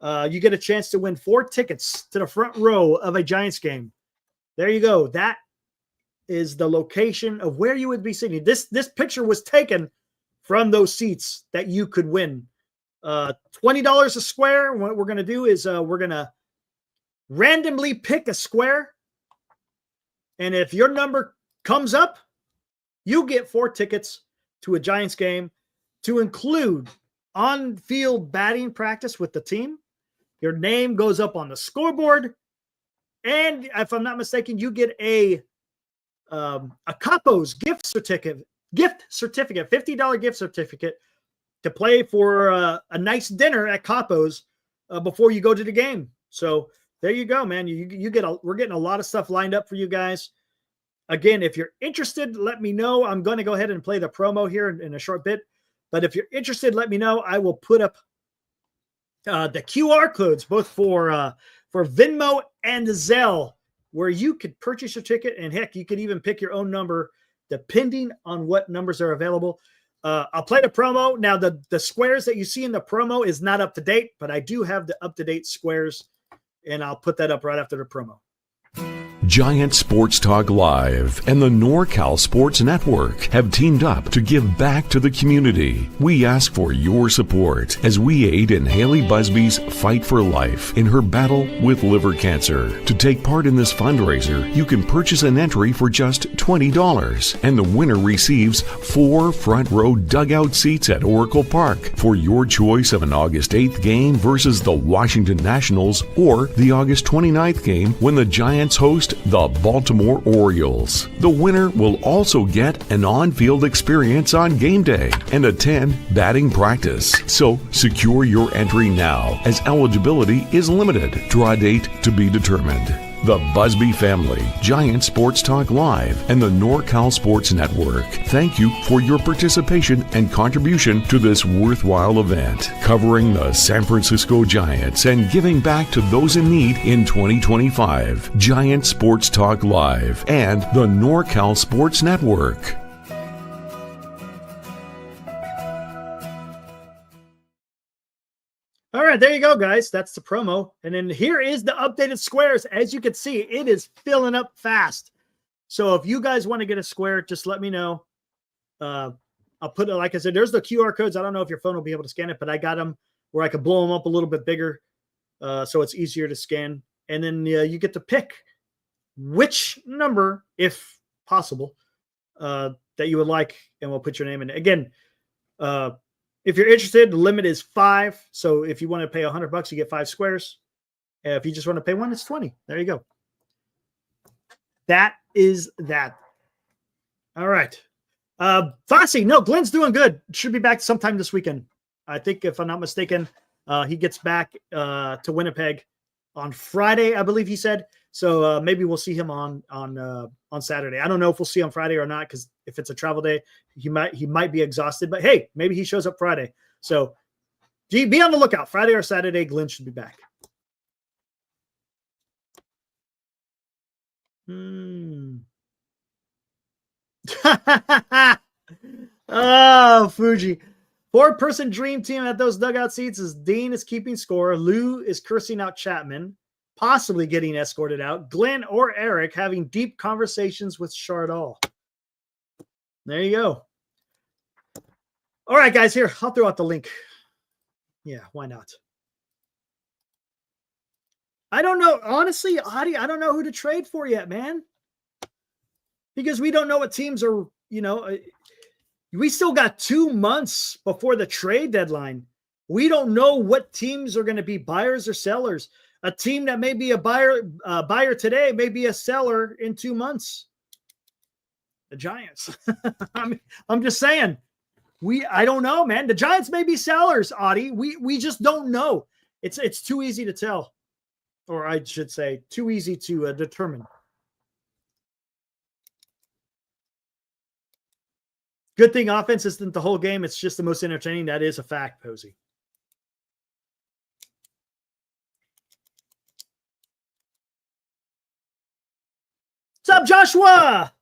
You get a chance to win 4 tickets to the front row of a Giants game. There you go. That is the location of where you would be sitting. This picture was taken from those seats that you could win. $20 a square. What we're going to do is we're going to randomly pick a square. And if your number comes up, you get 4 tickets to a Giants game to include on-field batting practice with the team. Your name goes up on the scoreboard. And if I'm not mistaken, you get a Capos gift certificate, $50 gift certificate to play for a nice dinner at Capos before you go to the game. So there you go, man. We're getting a lot of stuff lined up for you guys. Again, if you're interested, let me know. I'm going to go ahead and play the promo here in a short bit. But if you're interested, let me know. I will put up the QR codes both for Venmo and Zelle, where you could purchase your ticket. And heck, you could even pick your own number depending on what numbers are available. I'll play the promo. Now, the squares that you see in the promo is not up to date, but I do have the up-to-date squares, and I'll put that up right after the promo. Giant Sports Talk Live and the NorCal Sports Network have teamed up to give back to the community. We ask for your support as we aid in Haley Busby's fight for life in her battle with liver cancer. To take part in this fundraiser, you can purchase an entry for just $20, and the winner receives 4 front row dugout seats at Oracle Park for your choice of an August 8th game versus the Washington Nationals or the August 29th game when the Giants host the Baltimore Orioles. The winner will also get an on-field experience on game day and attend batting practice. So secure your entry now, as eligibility is limited. Draw date to be determined. The Busby family, Giant Sports Talk Live, and the NorCal Sports Network thank you for your participation and contribution to this worthwhile event, covering the San Francisco Giants and giving back to those in need in 2025. Giant Sports Talk Live and the NorCal Sports Network. All right, there you go, guys. That's the promo. And then here is the updated squares. As you can see, it is filling up fast. So if you guys want to get a square, just let me know. I'll put it, like I said, there's the QR codes. I don't know if your phone will be able to scan it, but I got them where I could blow them up a little bit bigger so it's easier to scan. And then you get to pick which number, if possible, that you would like, and we'll put your name in. Again, if you're interested, the limit is 5. So if you want to pay $100, you get 5 squares. If you just want to pay 1, it's 20. There you go. That is that. All right. Fossey, no, Glenn's doing good. Should be back sometime this weekend. I think, if I'm not mistaken, he gets back to Winnipeg on Friday, I believe he said. So maybe we'll see him on Saturday. I don't know if we'll see him Friday or not, because if it's a travel day, he might be exhausted. But hey, maybe he shows up Friday. So be on the lookout. Friday or Saturday, Glenn should be back. Oh, Fuji. 4-person dream team at those dugout seats is Dean is keeping score. Lou is cursing out Chapman, possibly getting escorted out. Glenn or Eric having deep conversations with Chardall. There you go. All right, guys, here, I'll throw out the link. Yeah, why not? I don't know. Honestly, Adi, I don't know who to trade for yet, man. Because we don't know what teams are, we still got 2 months before the trade deadline. We don't know what teams are going to be buyers or sellers. A team that may be a buyer today may be a seller in 2 months. The Giants. I'm just saying. I don't know, man. The Giants may be sellers, Audie. We just don't know. It's too easy to tell, or I should say, too easy to determine. Good thing offense isn't the whole game. It's just the most entertaining. That is a fact, Posey. What's up, Joshua?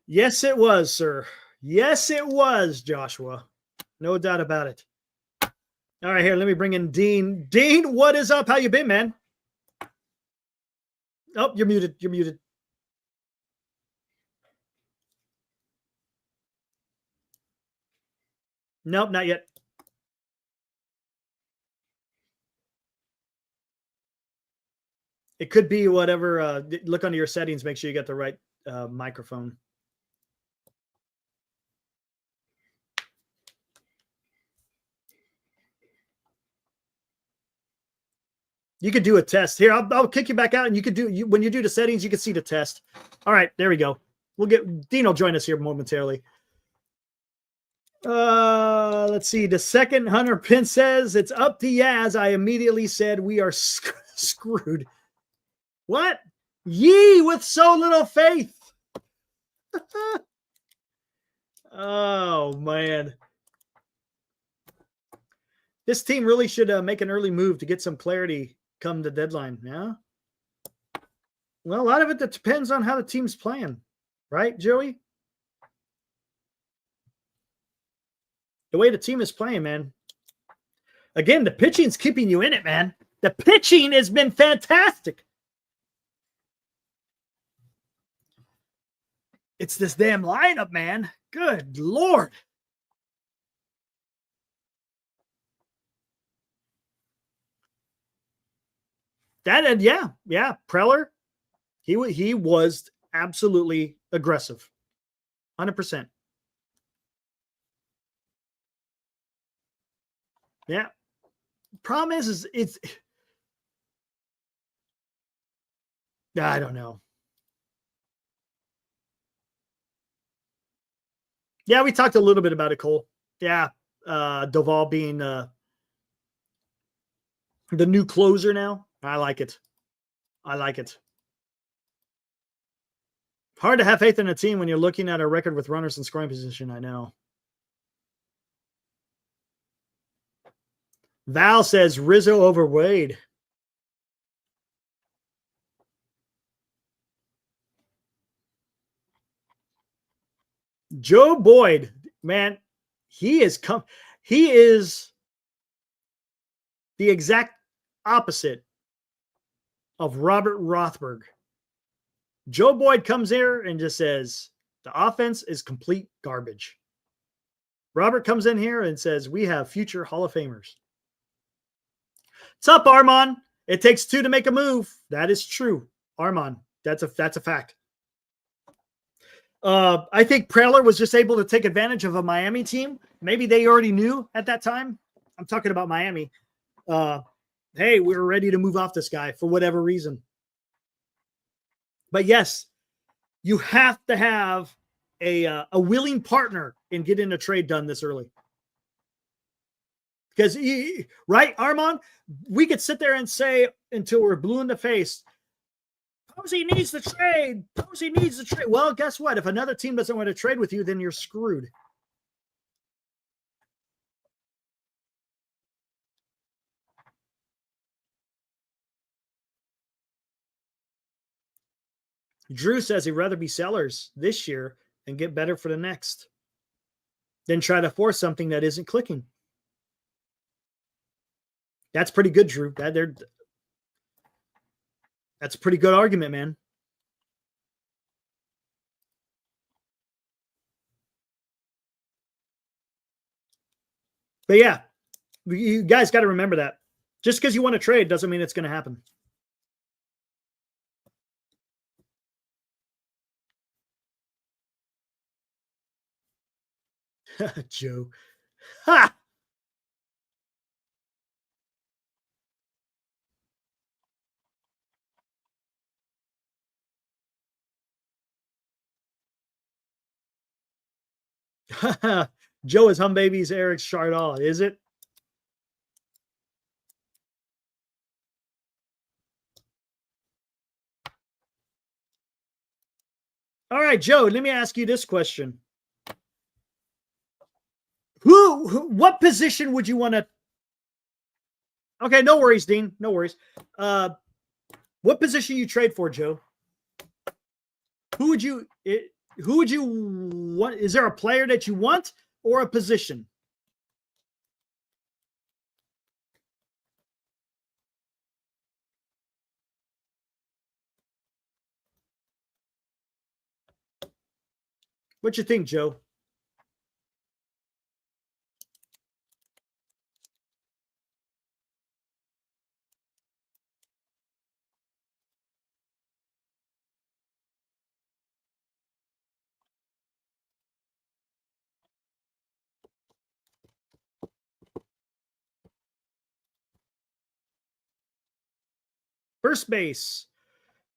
Yes, it was, sir. Yes, it was, Joshua. No doubt about it. All right, here, let me bring in Dean. Dean, what is up? How you been, man? Oh, you're muted. You're muted. Nope, not yet. It could be whatever. Look under your settings. Make sure you get the right microphone. You could do a test here. I'll kick you back out, and you could do when you do the settings. You can see the test. All right, there we go. We'll get Dean will join us here momentarily. Let's see. The second Hunter Pin says it's up to Yaz. I immediately said we are screwed. What? Ye with so little faith. Oh man. This team really should make an early move to get some clarity come the deadline. Yeah. Well, a lot of it depends on how the team's playing, right, Joey? The way the team is playing, man. Again, the pitching's keeping you in it, man. The pitching has been fantastic. It's this damn lineup, man. Good Lord. That yeah. Preller, he was absolutely aggressive, 100%. Yeah. Problem is it's. I don't know. Yeah, we talked a little bit about it, Cole. Yeah, Doval being the new closer now. I like it. I like it. Hard to have faith in a team when you're looking at a record with runners in scoring position. I know. Val says Rizzo over Wade. Joe Boyd, man, he is the exact opposite of Robert Rothberg. Joe Boyd comes here and just says the offense is complete garbage. Robert comes in here and says we have future Hall of Famers. What's up, Armand? It takes two to make a move. That is true, Armand. That's a fact. I think Preller was just able to take advantage of a Miami team. Maybe they already knew at that time. I'm talking about Miami. Hey, we're ready to move off this guy for whatever reason. But yes, you have to have a willing partner in getting a trade done this early. Because, right, Armand, we could sit there and say until we're blue in the face, Posey needs the trade. Posey needs the trade. Well, guess what? If another team doesn't want to trade with you, then you're screwed. Drew says he'd rather be sellers this year and get better for the next than try to force something that isn't clicking. That's pretty good, Drew. That's a pretty good argument, man. But yeah, you guys got to remember that. Just because you want to trade doesn't mean it's going to happen. Joe. Ha! Joe is Humbaby's Eric Chardal. Is it? All right, Joe, let me ask you this question. What position would you want to? Okay, no worries, Dean. No worries. What position you trade for, Joe? Who would you want? Is there a player that you want or a position? What you think, Joe? First base.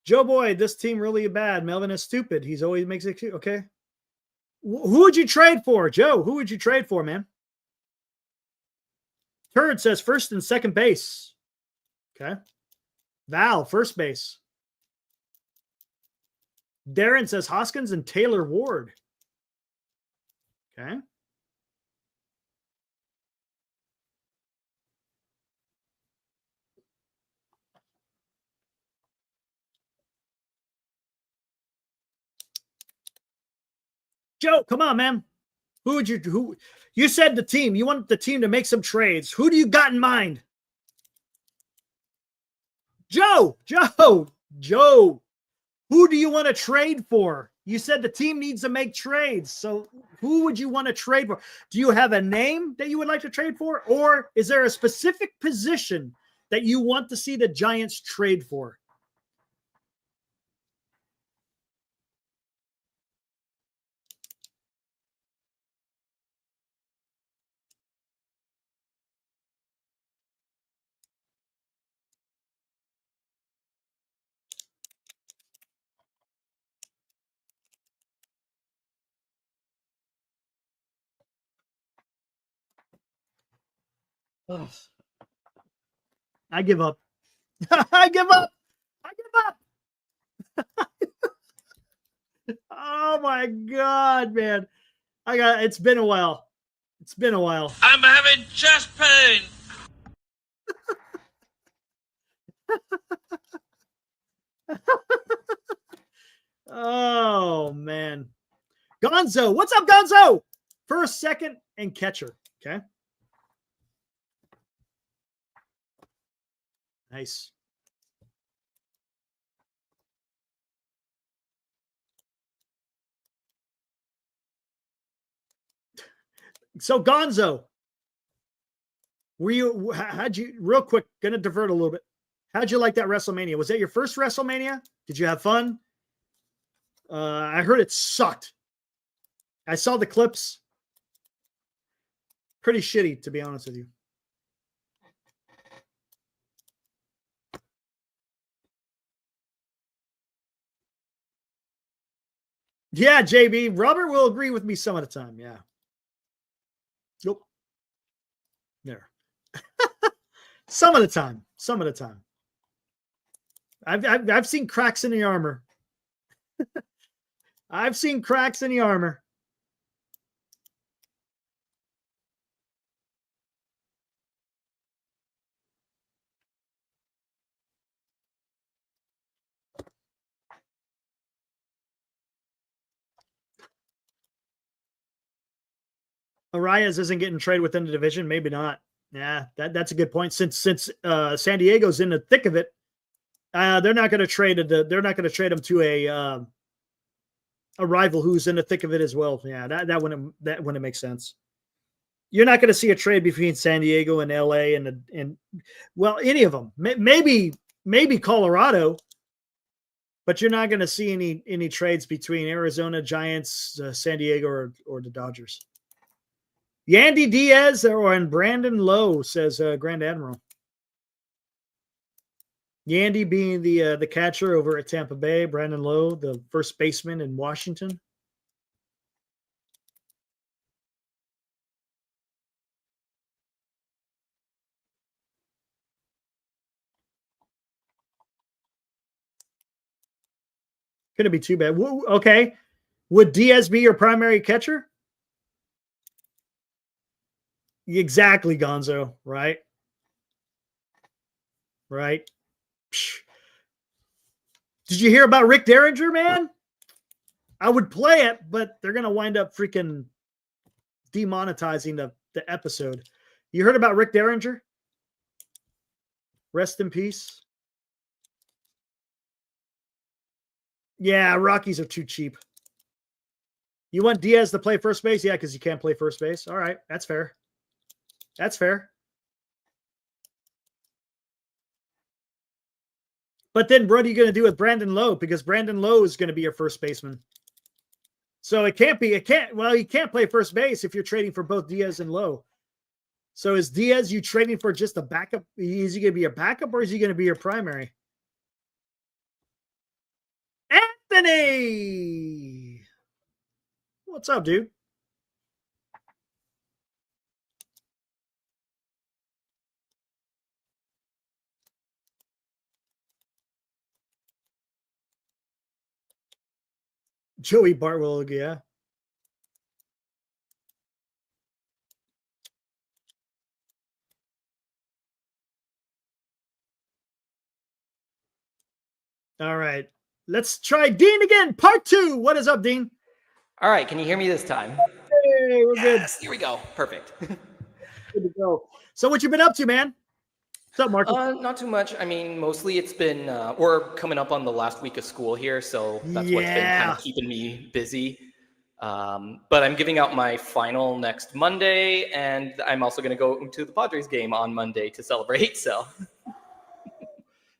Joe Boy, this team really bad. Melvin is stupid. He's always makes it okay. Who would you trade for, Joe? Who would you trade for, man? Turd says first and second base. Okay. Val, first base. Darren says Hoskins and Taylor Ward. Okay. Joe, come on, man. Who you said the team. You want the team to make some trades. Who do you got in mind? Joe. Who do you want to trade for? You said the team needs to make trades. So who would you want to trade for? Do you have a name that you would like to trade for? Or is there a specific position that you want to see the Giants trade for? Oh. I give up. I give up. Oh my God, man. It's been a while. I'm having chest pain. Oh man. Gonzo. What's up, Gonzo? First, second, and catcher. Okay. Nice. So Gonzo, how'd you, real quick, gonna divert a little bit. How'd you like that WrestleMania? Was that your first WrestleMania? Did you have fun? I heard it sucked. I saw the clips. Pretty shitty, to be honest with you. Yeah, JB. Robert will agree with me some of the time. Yeah. Nope. There. Some of the time. I've seen cracks in the armor. I've seen cracks in the armor. Arias isn't getting traded within the division. Maybe not. Yeah, that's a good point. Since San Diego's in the thick of it, they're not going to trade him to a rival who's in the thick of it as well. Yeah, that wouldn't make sense. You're not going to see a trade between San Diego and LA and well, any of them. Maybe Colorado, but you're not going to see any trades between Arizona, Giants, San Diego, or the Dodgers. Yandy Diaz and Brandon Lowe, says Grand Admiral. Yandy being the catcher over at Tampa Bay, Brandon Lowe, the first baseman in Washington. Couldn't be too bad. Okay. Would Diaz be your primary catcher? Exactly, Gonzo. Right. Right. Psh. Did you hear about Rick Derringer, man? I would play it, but they're going to wind up freaking demonetizing the episode. You heard about Rick Derringer? Rest in peace. Yeah, Rockies are too cheap. You want Diaz to play first base? Yeah, because you can't play first base. All right, that's fair. That's fair. But then what are you going to do with Brandon Lowe? Because Brandon Lowe is going to be your first baseman. So he can't play first base if you're trading for both Diaz and Lowe. So is Diaz, you trading for just a backup? Is he going to be your backup or is he going to be your primary? Anthony! What's up, dude? Joey Bartwell, yeah. All right. Let's try Dean again. Part 2. What is up, Dean? All right. Can you hear me this time? Hey, we're good. Here we go. Perfect. Good to go. So what you been up to, man? What's up, Marcus? Not too much. I mean, mostly it's been, we're coming up on the last week of school here, so that's what's been kind of keeping me busy. But I'm giving out my final next Monday, and I'm also going to go to the Padres game on Monday to celebrate. So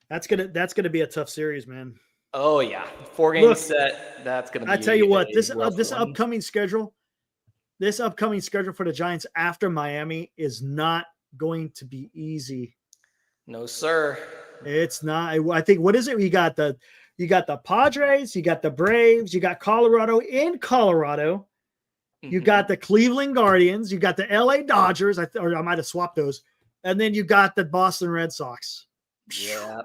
that's gonna be a tough series, man. Oh yeah, 4-game set. That's gonna be. I tell you what, this upcoming schedule for the Giants after Miami is not going to be easy. No, sir. It's not. I think, what is it? You got the Padres, you got the Braves, you got Colorado in Colorado, you got the Cleveland Guardians, you got the LA Dodgers, I might have swapped those, and then you got the Boston Red Sox. Yeah,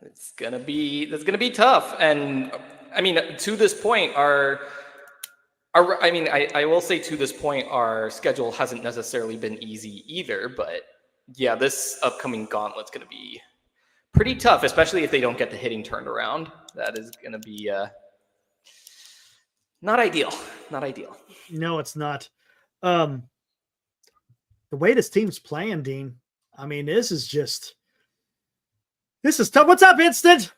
that's gonna be tough. And I mean, to this point, I will say to this point, our schedule hasn't necessarily been easy either, but yeah, this upcoming gauntlet's going to be pretty tough, especially if they don't get the hitting turned around. That is going to be not ideal. Not ideal. No, it's not. The way this team's playing, Dean, I mean, this is tough. What's up, Instant?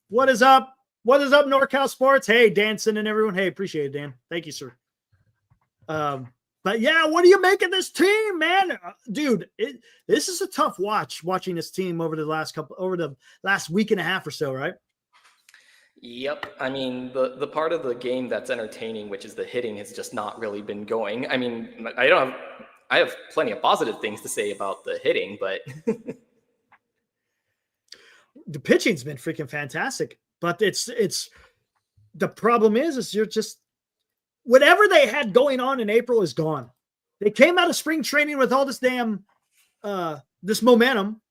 What is up? What is up, NorCal Sports? Hey, Danson and everyone. Hey, appreciate it, Dan. Thank you, sir. But yeah, what do you make of this team, man? Dude, this is a tough watching this team over the last week and a half or so, right? Yep. I mean, the part of the game that's entertaining, which is the hitting, has just not really been going. I mean, I have plenty of positive things to say about the hitting, but the pitching's been freaking fantastic. But it's the problem is you're just, whatever they had going on in April is gone. They came out of spring training with all this damn this momentum,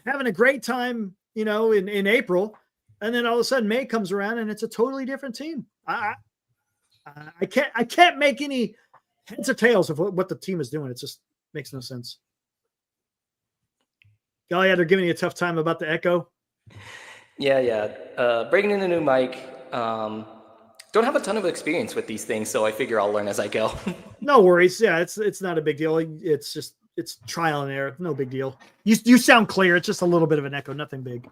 having a great time, in April, and then all of a sudden May comes around and it's a totally different team. I can't make any heads or tails of what the team is doing. It just makes no sense. Oh yeah, they're giving you a tough time about the echo. Yeah. Breaking in a new mic. Don't have a ton of experience with these things, so I figure I'll learn as I go. No worries. Yeah, it's not a big deal. It's trial and error. No big deal. You sound clear. It's just a little bit of an echo. Nothing big.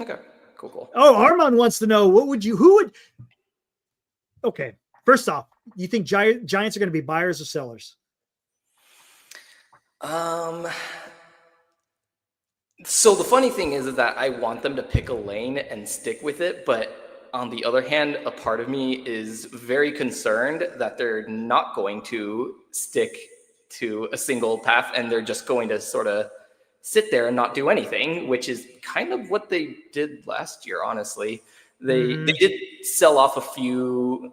Okay. Cool. Oh, Armand wants to know Okay. First off, you think Giants are going to be buyers or sellers? So the funny thing is that I want them to pick a lane and stick with it, but on the other hand, a part of me is very concerned that they're not going to stick to a single path and they're just going to sort of sit there and not do anything, which is kind of what they did last year, honestly. They did sell off a few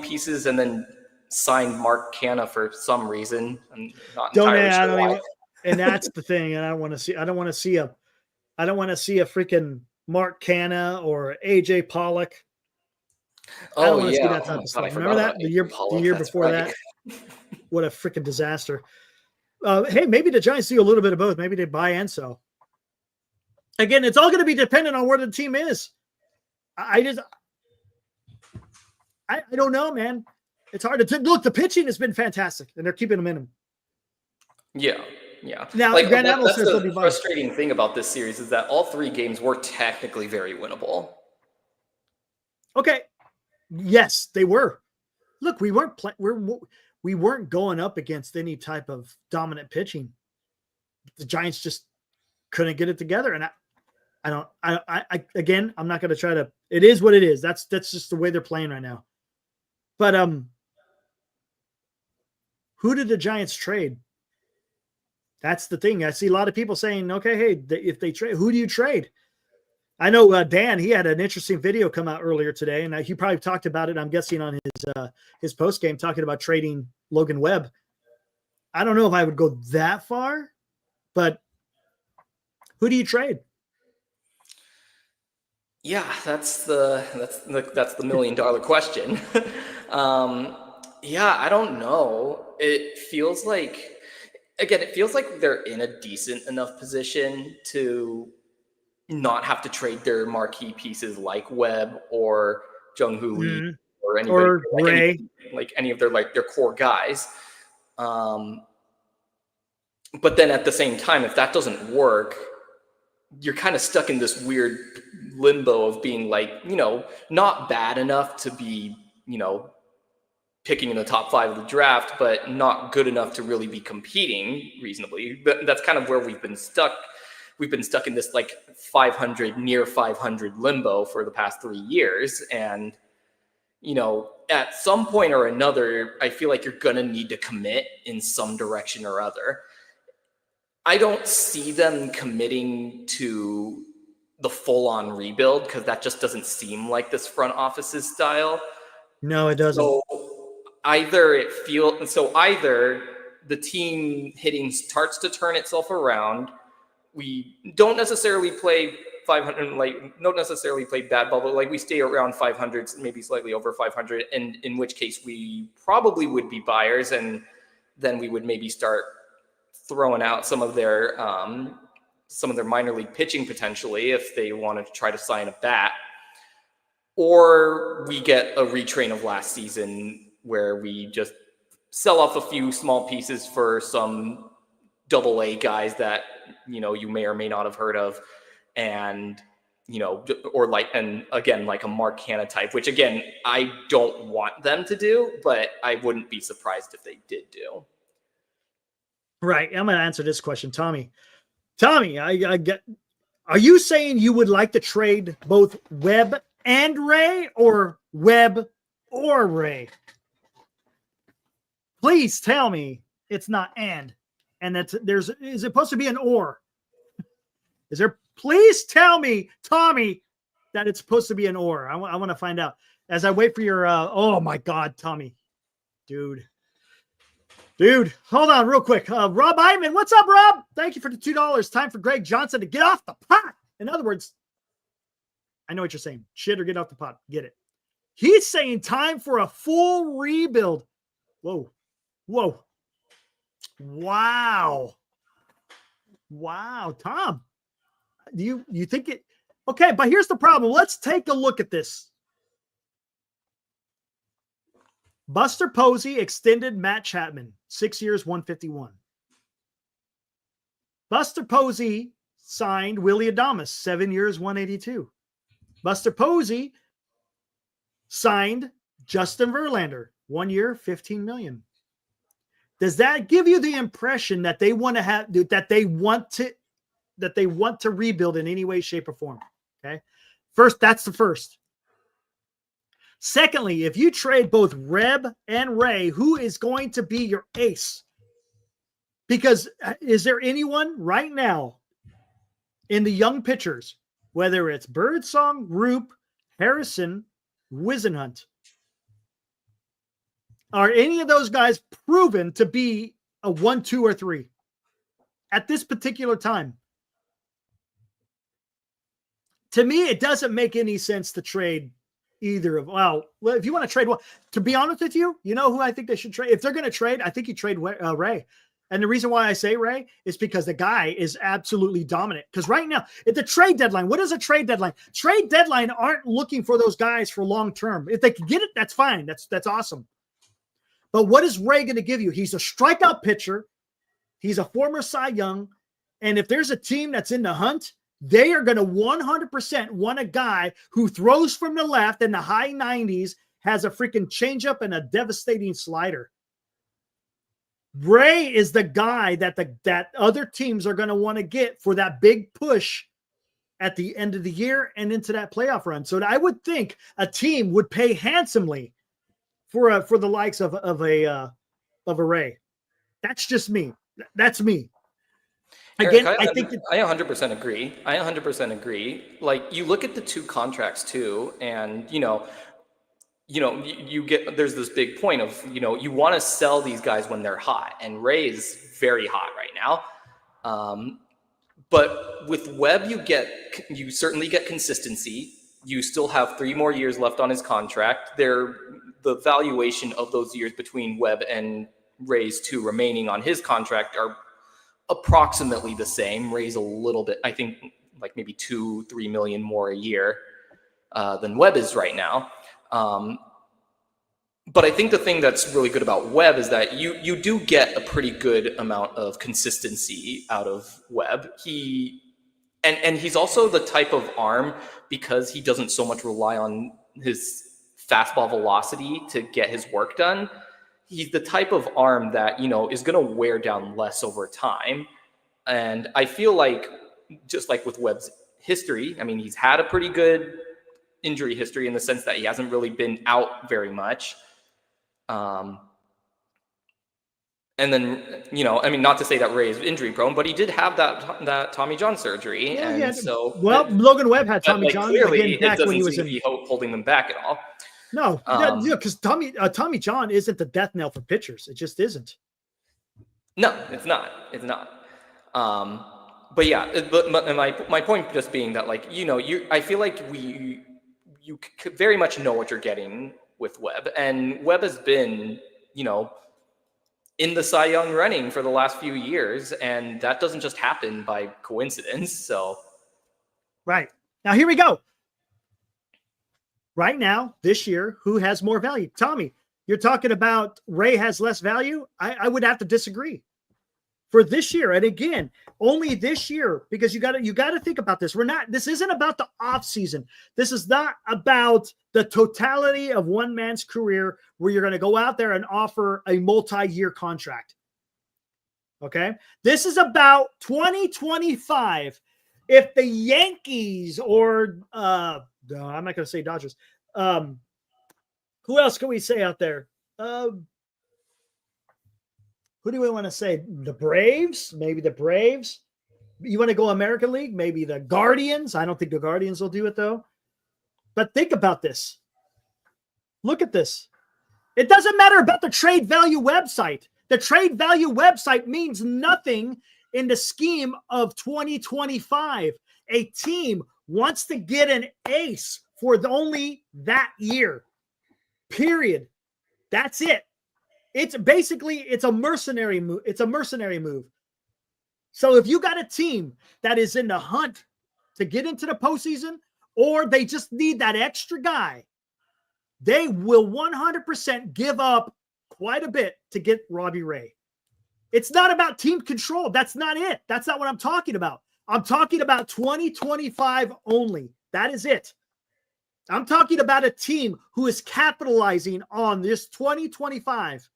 pieces and then signed Mark Canha for some reason. I'm not entirely sure why. And that's the thing. And I don't want to see I don't want to see a freaking Mark Canna or AJ Pollock. I don't want to see that type of stuff. Remember that the year before that? What a freaking disaster. Hey, maybe the Giants do a little bit of both. Maybe they buy and sell. Again, it's all going to be dependent on where the team is. I don't know, man. It's hard to look. The pitching has been fantastic, and they're keeping them in them. Yeah. Now, like, Grant that's says the frustrating thing about this series is that all 3 games were technically very winnable. Okay. Yes, they were. Look, we weren't going up against any type of dominant pitching. The Giants just couldn't get it together, and again, I'm not going to try to. It is what it is. That's just the way they're playing right now. But who did the Giants trade? That's the thing. I see a lot of people saying, okay, hey, if they trade, who do you trade? I know Dan, he had an interesting video come out earlier today, and he probably talked about it, I'm guessing, on his post game, talking about trading Logan Webb. I don't know if I would go that far, but who do you trade? Yeah, that's the $1 million question. Yeah, I don't know. It feels like they're in a decent enough position to not have to trade their marquee pieces like Webb or Jung-Hoo Lee or anybody or Ray, any of their core guys. But then at the same time, if that doesn't work, you're kind of stuck in this weird limbo of being not bad enough to be, picking in the top 5 of the draft, but not good enough to really be competing reasonably. But that's kind of where we've been stuck. We've been stuck in this 500, near 500 limbo for the past 3 years. And, at some point or another, I feel like you're going to need to commit in some direction or other. I don't see them committing to the full-on rebuild because that just doesn't seem like this front office's style. No, it doesn't. So either the team hitting starts to turn itself around. We don't necessarily play 500, don't necessarily play bad bubble. We stay around 500, maybe slightly over 500, and in which case we probably would be buyers, and then we would maybe start throwing out some of their minor league pitching potentially if they wanted to try to sign a bat, or we get a retrain of last season where we just sell off a few small pieces for some AA guys that you may or may not have heard of, and and again a Mark Canna type, which again I don't want them to do, but I wouldn't be surprised if they did do. Right. I'm going to answer this question, Tommy. I get. Are you saying you would like to trade both Webb and Ray, or Webb or Ray? Please tell me it's not and that's is it supposed to be an or? Is there? Please tell me, Tommy, that it's supposed to be an or. I want to find out as I wait for your. Oh my God, Tommy, dude, hold on real quick. Rob Hyman, what's up, Rob? Thank you for the $2. Time for Greg Johnson to get off the pot. In other words, I know what you're saying. Shit or get off the pot. Get it. He's saying time for a full rebuild. Whoa. Wow, Tom. Do you think it? Okay, but here's the problem. Let's take a look at this. Buster Posey extended Matt Chapman 6 years, $151. Buster Posey signed Willie Adames 7 years, $182. Buster Posey signed Justin Verlander 1 year, $15 million. Does that give you the impression that they want to rebuild in any way, shape, or form? Okay. That's the first. Secondly, if you trade both Reb and Ray, who is going to be your ace? Because is there anyone right now in the young pitchers, whether it's Birdsong, Roop, Harrison, Wisenhunt, are any of those guys proven to be a 1, 2, or 3 at this particular time? to me, it doesn't make any sense to trade either of. Well, if you want to trade one, to be honest with you, you know who I think they should trade? If they're going to trade, I think you trade Ray. And the reason why I say Ray is because the guy is absolutely dominant. Because right now, at the trade deadline, what is a trade deadline? Trade deadline aren't looking for those guys for long term. If they can get it, that's fine. That's awesome. But what is Ray going to give you? He's a strikeout pitcher. He's a former Cy Young. And if there's a team that's in the hunt, they are going to 100% want a guy who throws from the left in the high 90s, has a freaking changeup and a devastating slider. Ray is the guy that other teams are going to want to get for that big push at the end of the year and into that playoff run. So I would think a team would pay handsomely for the likes of a Ray. That's just me. That's me. Again, Eric, I think I 100% agree. I 100% agree. Like, you look at the two contracts too, and you get, there's this big point of, you want to sell these guys when they're hot, and Ray is very hot right now. But with Webb, you certainly get consistency. You still have 3 more years left on his contract. The valuation of those years between Webb and Ray's 2 remaining on his contract are approximately the same. Ray's a little bit, I think, like maybe 2-3 million more a year than Webb is right now. But I think the thing that's really good about Webb is that you do get a pretty good amount of consistency out of Webb. And he's also the type of arm, because he doesn't so much rely on his fastball velocity to get his work done. He's the type of arm that, is going to wear down less over time. And I feel like, just like with Webb's history, I mean, he's had a pretty good injury history in the sense that he hasn't really been out very much. And then, I mean, not to say that Ray is injury prone, but he did have that Tommy John surgery. Yeah, and yeah. so, Logan Webb had Tommy John. Clearly, again, back it doesn't when he was seem to be holding them back at all. No, because Tommy John isn't the death knell for pitchers. It just isn't. No, it's not. It's not. But yeah, but my point just being that, like, I feel like you could very much know what you're getting with Webb, and Webb has been, in the Cy Young running for the last few years, and that doesn't just happen by coincidence. So, right now, here we go. Right now, this year, who has more value? Tommy, you're talking about Ray has less value? I would have to disagree. For this year, and again, only this year, because you got to think about this. This isn't about the offseason. This is not about the totality of one man's career where you're going to go out there and offer a multi-year contract. Okay? This is about 2025. If the Yankees or no, I'm not going to say Dodgers. Who else can we say out there? Who do we want to say? The Braves? Maybe the Braves. You want to go American League? Maybe the Guardians. I don't think the Guardians will do it, though. But think about this. Look at this. It doesn't matter about the trade value website. The trade value website means nothing in the scheme of 2025. A team wants to get an ace for only that year. Period. That's it. It's a mercenary move. It's a mercenary move. So if you got a team that is in the hunt to get into the postseason, or they just need that extra guy, they will 100% give up quite a bit to get Robbie Ray. It's not about team control. That's not it. That's not what I'm talking about. I'm talking about 2025 only. That is it. I'm talking about a team who is capitalizing on this 2025.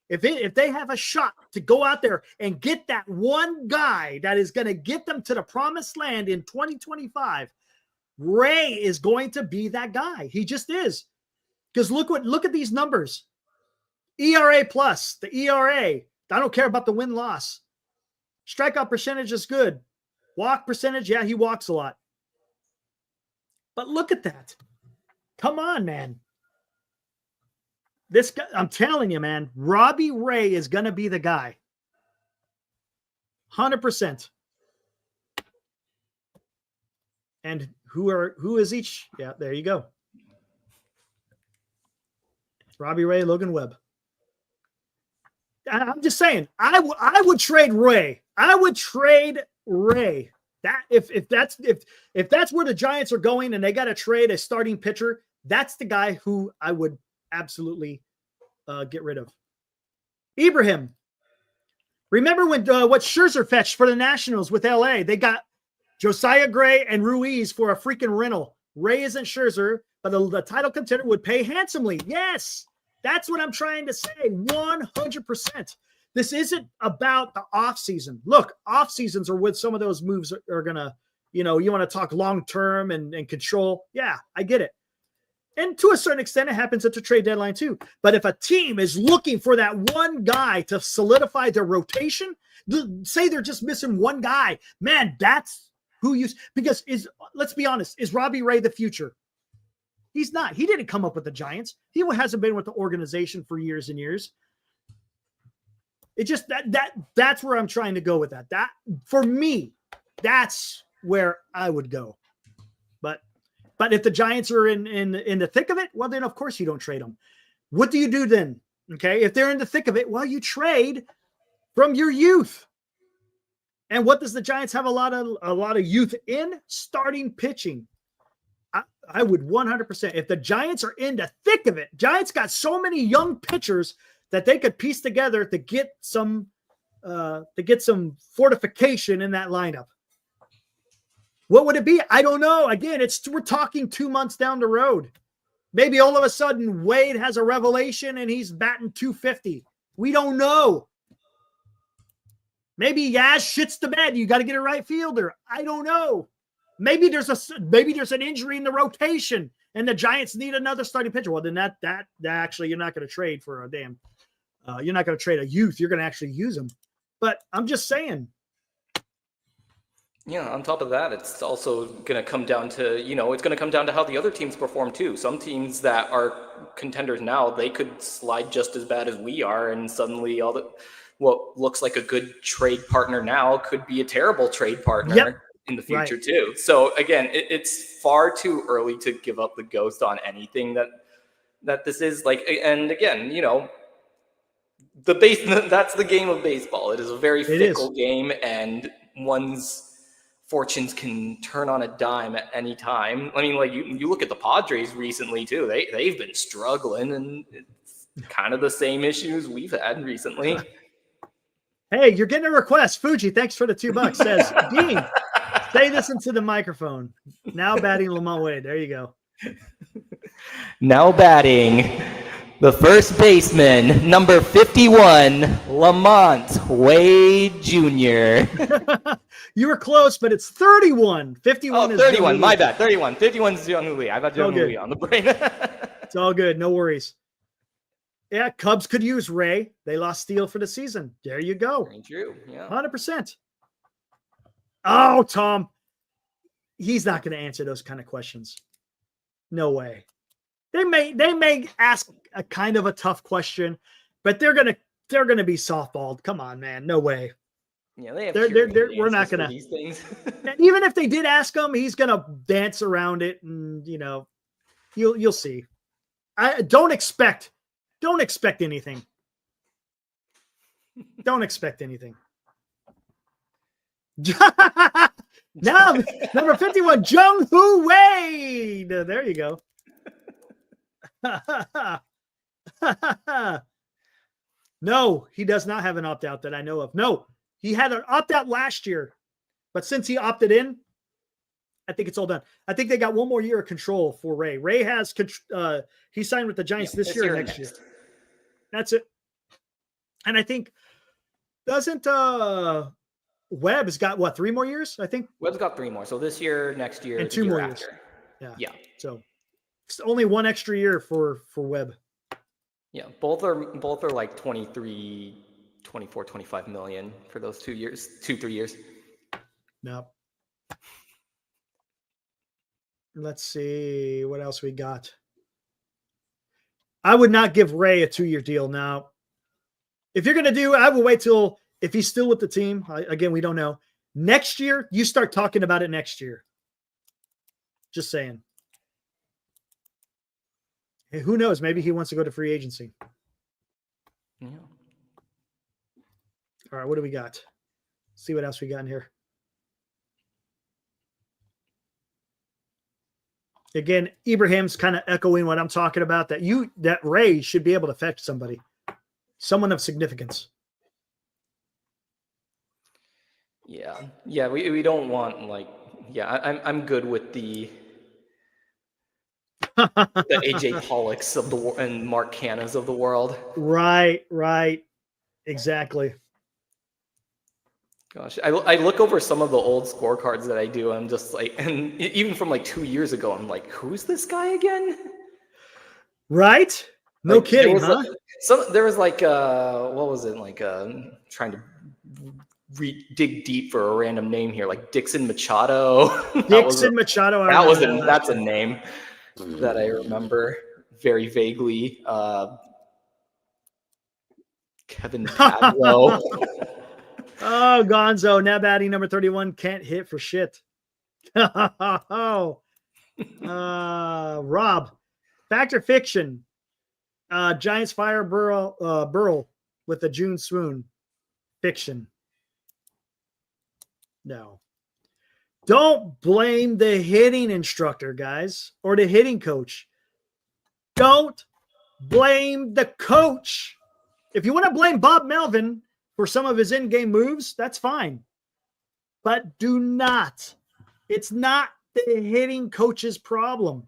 If they have a shot to go out there and get that one guy that is going to get them to the promised land in 2025, Ray is going to be that guy. He just is. Because look at these numbers. ERA plus, the ERA. I don't care about the win-loss. Strikeout percentage is good. Walk percentage, yeah, he walks a lot. But look at that. Come on, man. This guy, I'm telling you, man, Robbie Ray is going to be the guy. 100%. And who is each? Yeah, there you go. Robbie Ray, Logan Webb. I'm just saying, I would trade Ray. I would trade Ray. That if that's where the Giants are going and they got to trade a starting pitcher, that's the guy who I would absolutely get rid of. Ibrahim. Remember when what Scherzer fetched for the Nationals with LA? They got Josiah Gray and Ruiz for a freaking rental. Ray isn't Scherzer, but the title contender would pay handsomely. Yes, that's what I'm trying to say. 100%. This isn't about the offseason. Look, off seasons are with some of those moves are going to, you want to talk long-term and control. Yeah, I get it. And to a certain extent, it happens at the trade deadline too. But if a team is looking for that one guy to solidify their rotation, say they're just missing one guy, man, that's who you – because let's be honest, is Robbie Ray the future? He's not. He didn't come up with the Giants. He hasn't been with the organization for years and years. It just that's where I'm trying to go with that. That for me, that's where I would go. But if the Giants are in the thick of it, well, then of course you don't trade them. What do you do then? Okay, if they're in the thick of it, well, you trade from your youth. And what does the Giants have a lot of youth in? Starting pitching. I would 100%. If the Giants are in the thick of it, Giants got so many young pitchers that they could piece together to get some fortification in that lineup. What would it be? I don't know. Again, we're talking 2 months down the road. Maybe all of a sudden Wade has a revelation and he's batting 250. We don't know. Maybe Yaz shits the bed. You got to get a right fielder. I don't know. Maybe there's an injury in the rotation and the Giants need another starting pitcher. Well, then that actually you're not going to trade for a damn. You're not going to trade a youth. You're going to actually use them. But I'm just saying. Yeah, on top of that, it's also going to come down to, it's going to come down to how the other teams perform too. Some teams that are contenders now, they could slide just as bad as we are, and suddenly what looks like a good trade partner now could be a terrible trade partner in the future too. So again, it's far too early to give up the ghost on anything that this is like. And again, that's the game of baseball. It is a very fickle game, and one's fortunes can turn on a dime at any time. I mean, like you look at the Padres recently too. They've been struggling, and it's kind of the same issues we've had recently. Hey, you're getting a request. Fuji, thanks for the $2. Says, Dean, say this into the microphone. Now batting Lamont Wade. There you go. Now batting the first baseman, number 51, Lamont Wade Jr. You were close, but it's 31. 51 is 31. My bad. 31. 51 is Jung Lee. I got Jung Lee on the brain. It's all good. No worries. Yeah, Cubs could use Ray. They lost Steele for the season. There you go. Very true. Yeah. 100%. Oh, Tom. He's not going to answer those kind of questions. No way. They may ask a kind of a tough question, but they're gonna be softballed. Come on, man. No way. Yeah, they have. We're not gonna. These things. Even if they did ask him, he's gonna dance around it, and you'll see. Don't expect anything. Don't expect anything. Now, number 51, Jung-Hoo Wade. There you go. No, he does not have an opt-out that I know of. No, he had an opt-out last year, but since he opted in, I think it's all done. I think they got one more year of control for Ray. Ray has he signed with the Giants this year and next year. That's it. And I think doesn't Webb's got what, 3 more years? I think Webb's got 3 more. So this year, next year, and 2 more years. Yeah. So it's only 1 extra year for Webb. Yeah, both are like 23, 24, 25 million for those 2 years, 3 years. No. Let's see what else we got. I would not give Ray a 2-year deal now. If you're going to do, I will wait till if he's still with the team. Again, we don't know. Next year, you start talking about it next year. Just saying. Hey, who knows? Maybe he wants to go to free agency. Yeah. All right, what do we got? See what else we got in here. Again, Ibrahim's kind of echoing what I'm talking about, that Ray should be able to fetch somebody, someone of significance. Yeah. Yeah. We don't want I'm good with the AJ Pollocks of the and Mark Cannas of the world. Right. Exactly. Gosh, I look over some of the old scorecards that I do. I'm just like, and even from like 2 years ago, I'm like, who's this guy again? Right? No Like, kidding, huh? There was like, what was it? Like, trying to dig deep for a random name here, like Dixon Machado. Machado. That's a name that I remember very vaguely. Kevin Pablo. Oh, Gonzo, now batting number 31, can't hit for shit. Rob, fact or fiction? Giants fire Burrell with a June swoon. Fiction. No. Don't blame the hitting instructor, guys, or the hitting coach. Don't blame the coach. If you want to blame Bob Melvin for some of his in-game moves, that's fine. But do not. It's not the hitting coach's problem.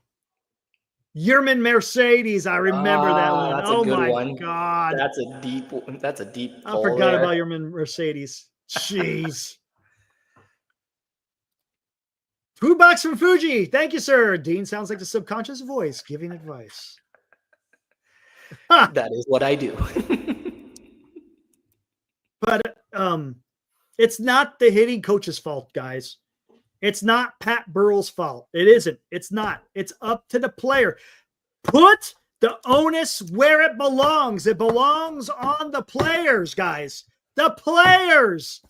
Yerman Mercedes, I remember that one. That's oh a good my one. God. That's a deep I forgot about Yerman Mercedes. Jeez. $2 from Fuji. Thank you, sir. Dean sounds like the subconscious voice giving advice. That is what I do. But it's not the hitting coach's fault, guys. It's not Pat Burrell's fault. It isn't. It's not. It's up to the player. Put the onus where it belongs. It belongs on the players, guys. The players.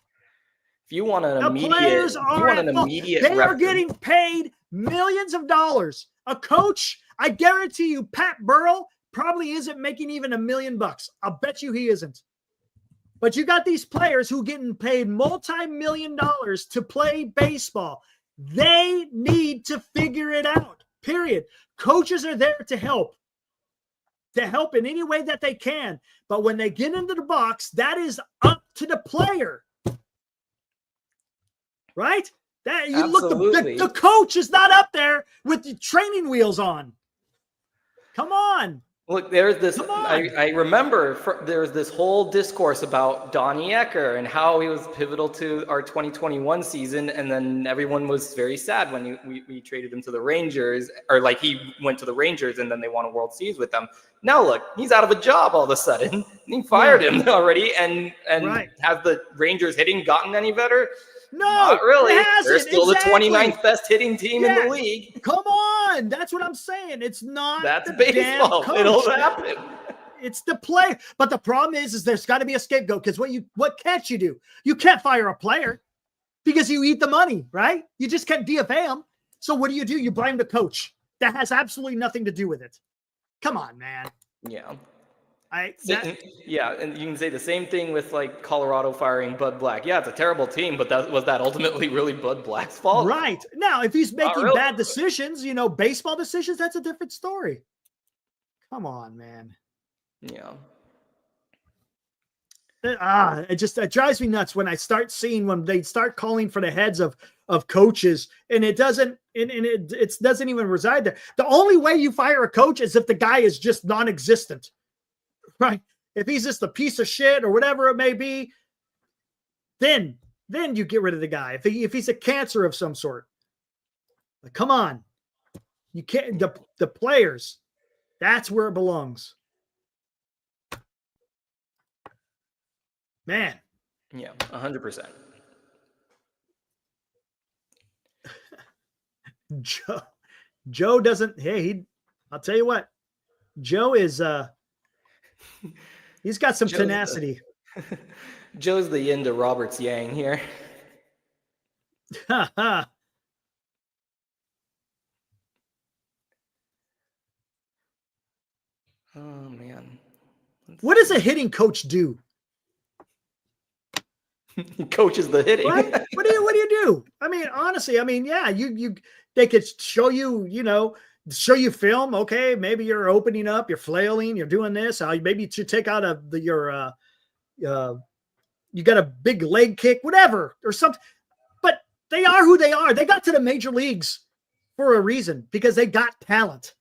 If you want an immediate, they are getting paid millions of dollars. A coach, I guarantee you, Pat Burrell probably isn't making even $1 million. I'll bet you he isn't. But you got these players who are getting paid multi-million dollars to play baseball. They need to figure it out, period. Coaches are there to help in any way that they can. But when they get into the box, that is up to the player. Right? That you Absolutely. Look, the coach is not up there with the training wheels on. Come on. Look, there's this. I remember there was this whole discourse about Donnie Ecker and how he was pivotal to our 2021 season, and then everyone was very sad when we traded him to the Rangers, or like he went to the Rangers and then they won a World Series with them. Now look, he's out of a job all of a sudden. He fired him already, and right. Has the Rangers hitting gotten any better? No, not really. They're still exactly. the 29th best hitting team in the league. Come on. That's what I'm saying. It's not That's baseball. It'll happen. It's the player. But the problem is there's got to be a scapegoat, because what can't you do? You can't fire a player because you eat the money, right? You just can't DFA him. So what do? You blame the coach. That has absolutely nothing to do with it. Come on, man. Yeah. And you can say the same thing with like Colorado firing Bud Black. Yeah, it's a terrible team, but was that ultimately really Bud Black's fault? Right. Now, if he's making bad decisions, baseball decisions, that's a different story. Come on, man. Yeah. It drives me nuts when I start seeing when they start calling for the heads of coaches, and it doesn't even reside there. The only way you fire a coach is if the guy is just non-existent. Right. If he's just a piece of shit or whatever it may be, then you get rid of the guy. If he's a cancer of some sort, like, come on, you can't. The players, that's where it belongs. Man. Yeah, 100%. Joe doesn't. Hey, I'll tell you what. Joe is. He's got some tenacity. Joe's the yin to Robert's yang here. Oh man. What does a hitting coach do? He coaches the hitting. Right? What do you do? I mean, honestly, yeah, they could show you film. Okay, maybe you're opening up, you're flailing, you're doing this. Maybe to take out you got a big leg kick, whatever, or something. But they are who they are. They got to the major leagues for a reason because they got talent.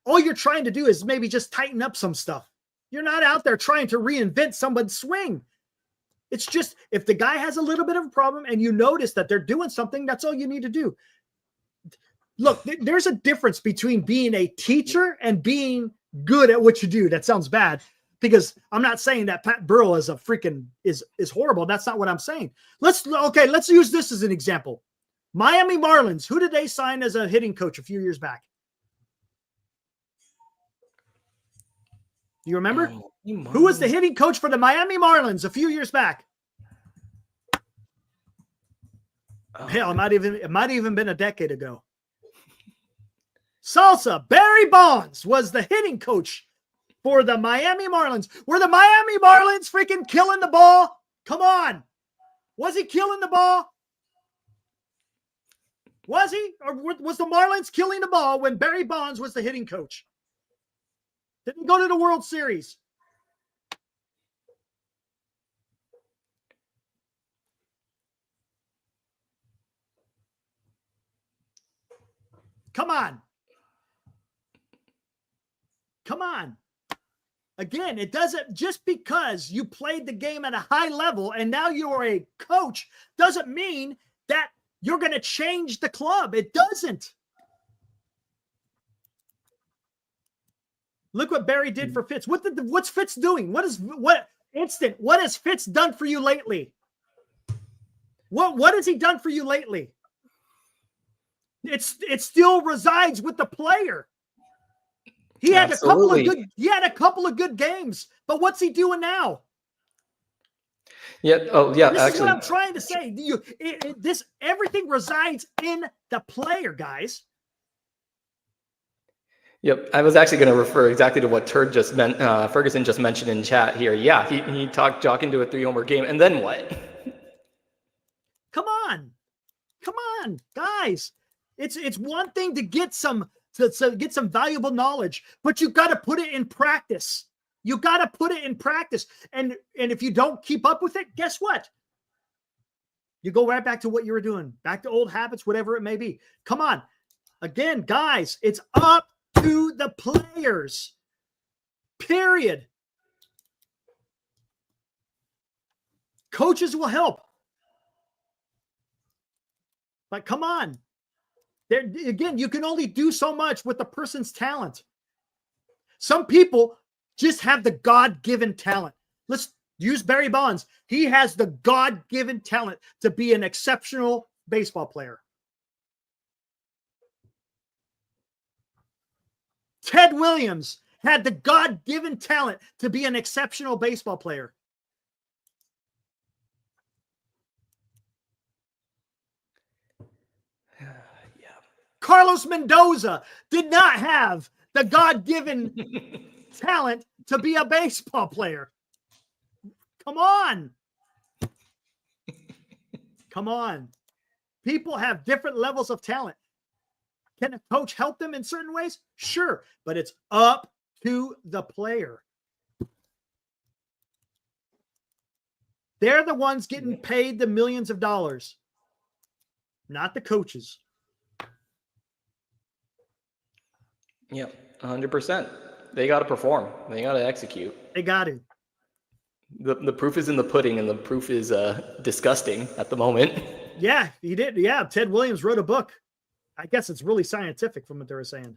All you're trying to do is maybe just tighten up some stuff. You're not out there trying to reinvent someone's swing. It's just if the guy has a little bit of a problem and you notice that they're doing something, that's all you need to do. Look, there's a difference between being a teacher and being good at what you do. That sounds bad because I'm not saying that Pat Burrell is is horrible. That's not what I'm saying. Let's use this as an example. Miami Marlins. Who did they sign as a hitting coach a few years back? Do you remember? Who was the hitting coach for the Miami Marlins a few years back? Hell, it might even been a decade ago. Salsa. Barry Bonds was the hitting coach for the Miami Marlins. Were the Miami Marlins freaking killing the ball? Come on. Was he killing the ball? Was he? Or was the Marlins killing the ball when Barry Bonds was the hitting coach? Didn't go to the World Series. Come on. Come on. Again, it doesn't just because you played the game at a high level and now you're a coach doesn't mean that you're going to change the club. It doesn't. Look what Barry did for Fitz. What's Fitz doing? What has Fitz done for you lately? What has he done for you lately? It still resides with the player. He had a couple of good games, but what's he doing now? Yeah. Oh, yeah. This is what I'm trying to say. Everything resides in the player, guys. Yep, I was actually going to refer exactly to what Ferguson just mentioned in chat here. Yeah, he talked Jock into a 3-homer game, and then what? Come on, guys! It's one thing to get some valuable knowledge, but you got to put it in practice. You got to put it in practice, and if you don't keep up with it, guess what? You go right back to what you were doing, back to old habits, whatever it may be. Come on, again, guys, it's up to the players, period. Coaches will help. But come on. Again, you can only do so much with the person's talent. Some people just have the God-given talent. Let's use Barry Bonds. He has the God-given talent to be an exceptional baseball player. Ted Williams had the God-given talent to be an exceptional baseball player. Yeah. Carlos Mendoza did not have the God-given talent to be a baseball player. Come on. Come on. People have different levels of talent. Can a coach help them in certain ways? Sure, but it's up to the player. They're the ones getting paid the millions of dollars, not the coaches. Yep, 100%. They got to perform. They got to execute. They got to. The proof is in the pudding, and the proof is disgusting at the moment. Yeah, he did. Yeah, Ted Williams wrote a book. I guess it's really scientific from what they were saying.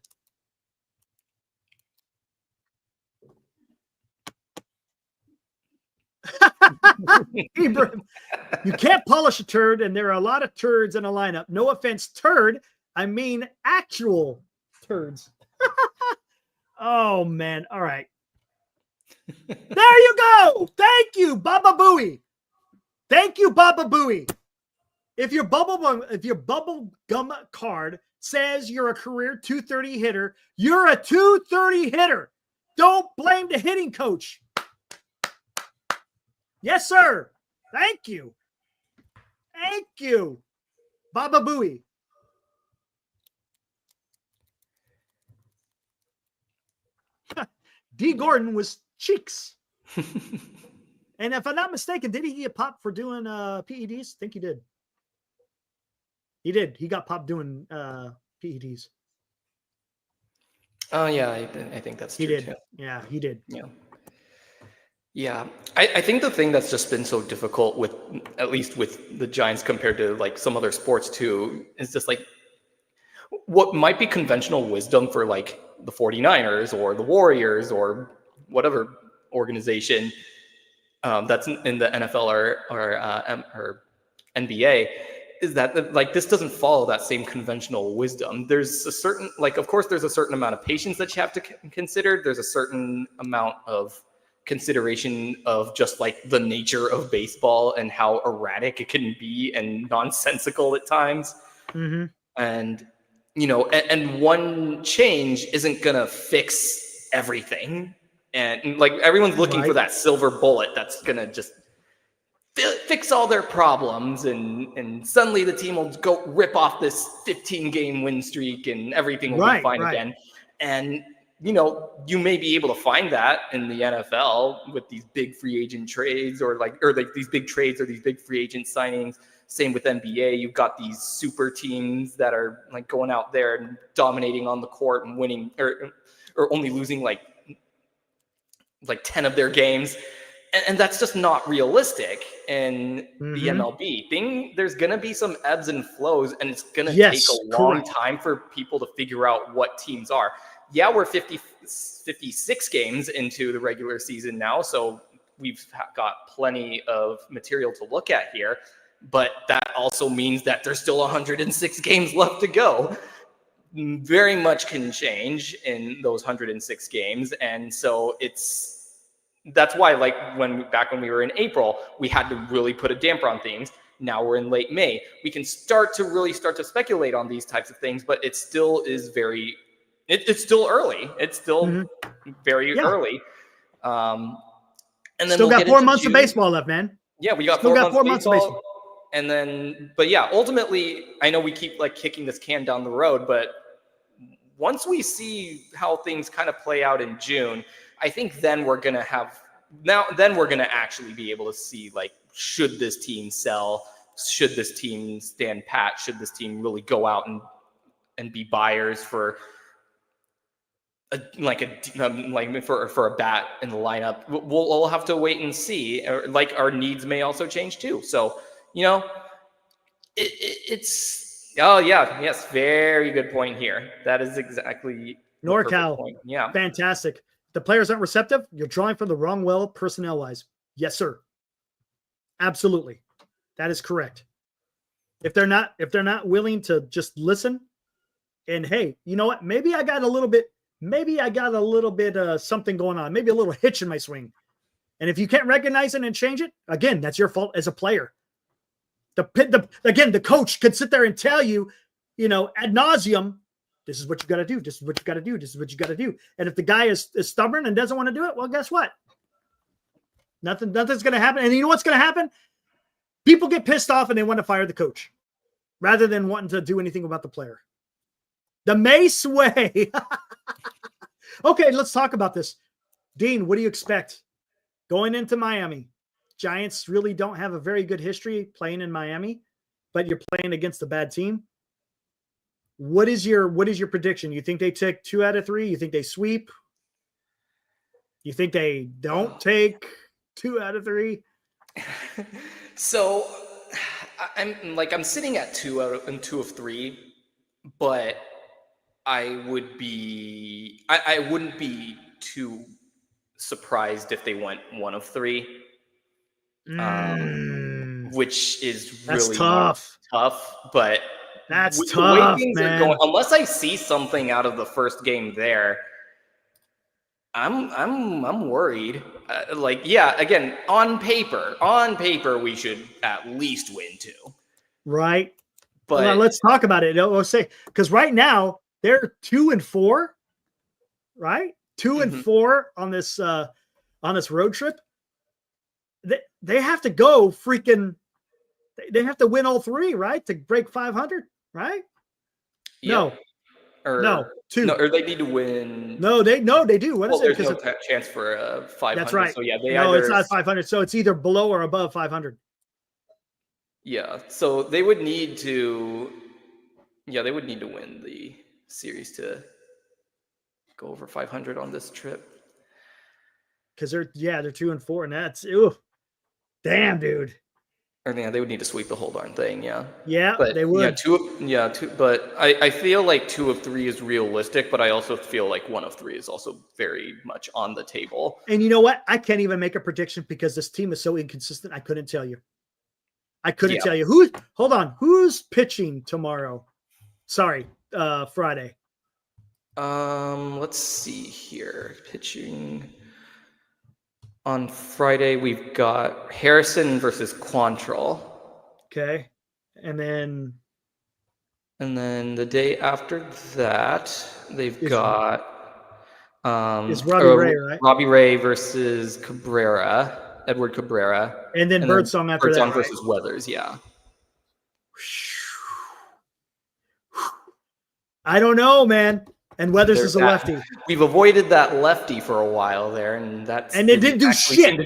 You can't polish a turd, and there are a lot of turds in a lineup. No offense, turd. I mean actual turds. Oh, man. All right. There you go. Thank you, Baba Booey. Thank you, Baba Booey. If your bubble gum card says you're a career 230 hitter, you're a 230 hitter. Don't blame the hitting coach. Yes, sir. Thank you. Thank you. Baba Booey. D. Gordon was cheeks. And if I'm not mistaken, did he get popped for doing PEDs? I think he did. He did. He got popped doing PEDs. Oh, yeah, I think that's true, He did. too. Yeah, he did. Yeah. Yeah, I think the thing that's just been so difficult with, at least with the Giants compared to like some other sports too, is just like what might be conventional wisdom for like the 49ers or the Warriors or whatever organization that's in the NFL or NBA, is that like this doesn't follow that same conventional wisdom. There's a certain, like, of course, there's a certain amount of patience that you have to consider. There's a certain amount of consideration of just like the nature of baseball and how erratic it can be and nonsensical at times. Mm-hmm. And, you know, and one change isn't going to fix everything. And like everyone's looking for that silver bullet that's going to just fix all their problems. And suddenly the team will go rip off this 15-game win streak and everything will be fine again. And, you know, you may be able to find that in the NFL with these big free agent trades or these big trades or these big free agent signings. Same with NBA. You've got these super teams that are like going out there and dominating on the court and winning or only losing like 10 of their games. And that's just not realistic in the MLB. There's going to be some ebbs and flows, and it's going to take a long time for people to figure out what teams are. Yeah, we're 56 games into the regular season now, so we've got plenty of material to look at here. But that also means that there's still 106 games left to go. Very much can change in those 106 games. And so that's why, like, back when we were in April, we had to really put a damper on things. Now we're in late May. We can start to speculate on these types of things, but it still is it's still early. It's still very early. And then still got 4 months of baseball left, man. Yeah, we got 4 months of baseball. And then, but yeah, ultimately, I know we keep like kicking this can down the road, but once we see how things kind of play out in June, I think then we're going to actually be able to see, like, should this team sell? Should this team stand pat? Should this team really go out and be buyers for for a bat in the lineup? We'll have to wait and see. Like, our needs may also change too. So, you know, it's very good point here. That is exactly NorCal. Point. Yeah, fantastic. The players aren't receptive. You're drawing from the wrong well, personnel wise. Yes, sir. Absolutely, that is correct. If they're not willing to just listen, and hey, you know what? Maybe I got a little bit something going on. Maybe a little hitch in my swing. And if you can't recognize it and change it, again, that's your fault as a player. The coach could sit there and tell you, you know, ad nauseum, this is what you got to do. This is what you got to do. This is what you got to do. And if the guy is stubborn and doesn't want to do it, well, guess what? Nothing's going to happen. And you know what's going to happen? People get pissed off and they want to fire the coach rather than wanting to do anything about the player. The Mace way. Okay, let's talk about this. Dean, what do you expect going into Miami? Giants really don't have a very good history playing in Miami, but you're playing against a bad team. What is your prediction? You think they take 2 out of 3? You think they sweep? You think they don't take 2 out of 3? So I'm sitting at 2 of 3, but I wouldn't be too surprised if they went 1 of 3. Which is really tough, but that's with tough, the way things man. are going, unless I see something out of the first game there, I'm worried. Again, on paper, we should at least win 2. Right. But well, let's talk about it. Let's say, because right now they're 2-4, right? 2 and 4 on this road trip. They have to go freaking. They have to win all 3, right, to break 500, right? Yeah. No, 2. No, or they need to win. No, they do. What is it? There's no chance for 500. That's right. So yeah, it's not 500. So it's either below or above 500. Yeah. So they would need to. Yeah, they would need to win the series to go over 500 on this trip. Because they're 2 and 4, and that's damn, dude. Or yeah, they would need to sweep the whole darn thing. Yeah. Yeah, but they would. Yeah, two. But I feel like 2 of 3 is realistic, but I also feel like 1 of 3 is also very much on the table. And you know what? I can't even make a prediction because this team is so inconsistent. I couldn't tell you. Tell you who. Hold on, who's pitching tomorrow? Sorry, Friday. Let's see here. Pitching on Friday, we've got Harrison versus Quantrill. Okay, and then the day after that, they've got is Robbie Ray, right? Robbie Ray versus Edward Cabrera, and then Birdsong after that. Birdsong versus Weathers, yeah. I don't know, man. And Weathers is a lefty. We've avoided that lefty for a while there, and it didn't do shit.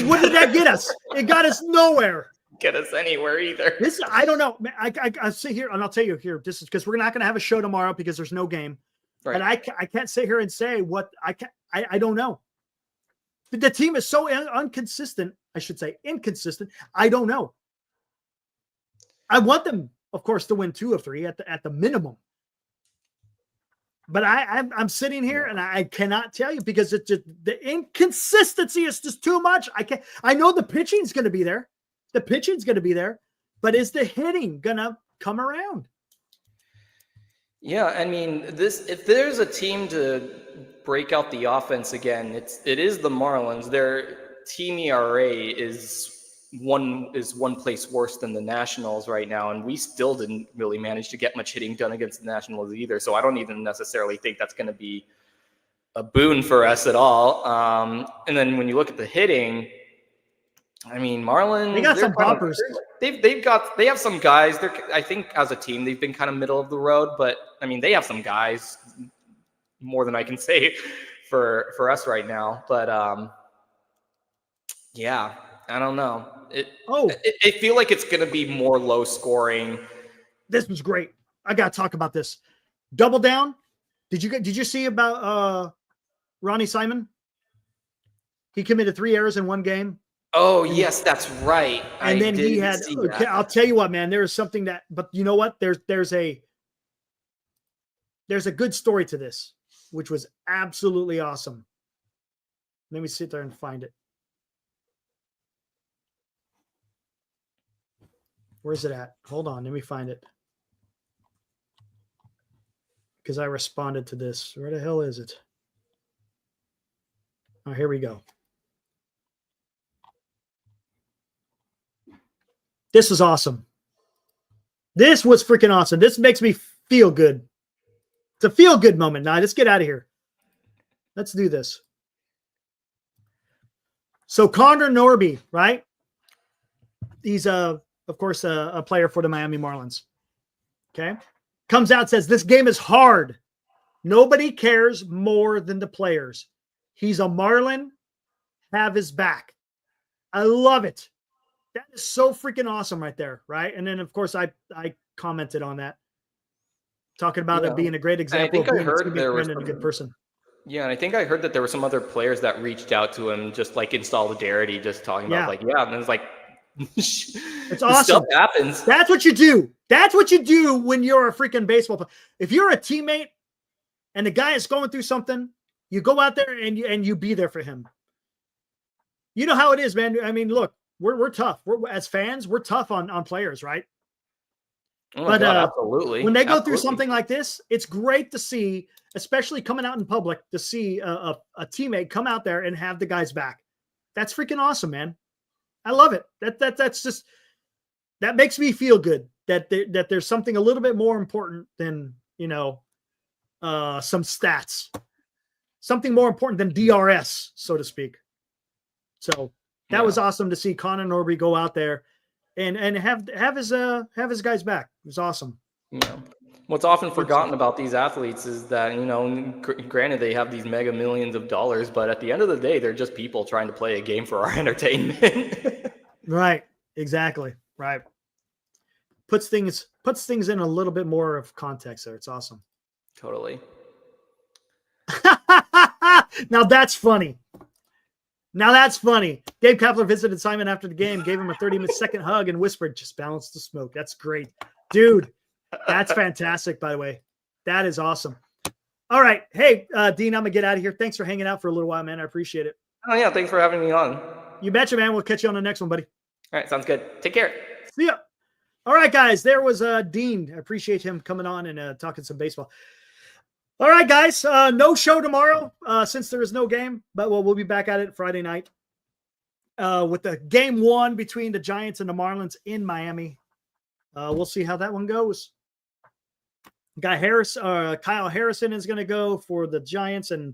What did that get us? It got us nowhere. Get us anywhere either. I don't know. I sit here and I'll tell you here. This is because we're not going to have a show tomorrow because there's no game. Right. And I can't sit here and say what I don't know. The team is so inconsistent. I should say inconsistent. I don't know. I want them, of course, to win 2 of 3 at the minimum. But I'm sitting here and I cannot tell you because it's just the inconsistency is just too much. I know the pitching's going to be there. But is the hitting going to come around? Yeah, I mean, if there's a team to break out the offense again, it is the Marlins. Their team ERA is one place worse than the Nationals right now, and we still didn't really manage to get much hitting done against the Nationals either. So I don't even necessarily think that's going to be a boon for us at all. And then when you look at the hitting, I mean, Marlins, they got some poppers. They have some guys. I think as a team they've been kind of middle of the road, but I mean they have some guys more than I can say for us right now. But yeah, I don't know. I feel like it's going to be more low scoring. This was great. I got to talk about this. Double down. Did you see about Ronnie Simon? He committed 3 errors in 1 game. Oh, yes, that's right. And then he had, okay, I'll tell you what, man, there is something but you know what? There's a good story to this, which was absolutely awesome. Let me sit there and find it. Where's it at? Hold on, let me find it. Because I responded to this. Where the hell is it? Oh, here we go. This is awesome. This was freaking awesome. This makes me feel good. It's a feel-good moment. Now, let's get out of here. Let's do this. So, Connor Norby, right? He's, of course, a player for the Miami Marlins. Okay? Comes out, says, this game is hard. Nobody cares more than the players. He's a Marlin. Have his back. I love it. That is so freaking awesome right there, right? And then, of course, I commented on that, talking about it being a great example of being a good person. Yeah, and I think I heard that there were some other players that reached out to him just like in solidarity, just talking about and it's like, it's awesome. Stuff happens. That's what you do. That's what you do when you're a freaking baseball player. If you're a teammate and the guy is going through something, you go out there and you be there for him. You know how it is, man. I mean, look. We're tough. As fans, we're tough on players, right? Oh my God, absolutely. When they go through something like this, it's great to see, especially coming out in public, to see a teammate come out there and have the guys back. That's freaking awesome, man. I love it. That's just, that makes me feel good that there's something a little bit more important than some stats. something more important than DRS, so to speak. So that was awesome to see Connor Norby go out there and have his guys back. It was awesome. Yeah. What's often forgotten about these athletes is that, granted they have these mega millions of dollars, but at the end of the day, they're just people trying to play a game for our entertainment. Right. Exactly. Right. Puts things in a little bit more of context there. It's awesome. Totally. Now that's funny. Dave Kapler visited Simon after the game, gave him a 30-second hug and whispered, "Just balance the smoke." That's great. Dude, that's fantastic, by the way. That is awesome. All right. Hey, Dean, I'm going to get out of here. Thanks for hanging out for a little while, man. I appreciate it. Oh, yeah. Thanks for having me on. You betcha, man. We'll catch you on the next one, buddy. All right. Sounds good. Take care. See ya. All right, guys. There was Dean. I appreciate him coming on and talking some baseball. All right, guys. No show tomorrow since there is no game, but we'll be back at it Friday night with the game 1 between the Giants and the Marlins in Miami. We'll see how that one goes. Kyle Harrison is going to go for the Giants, and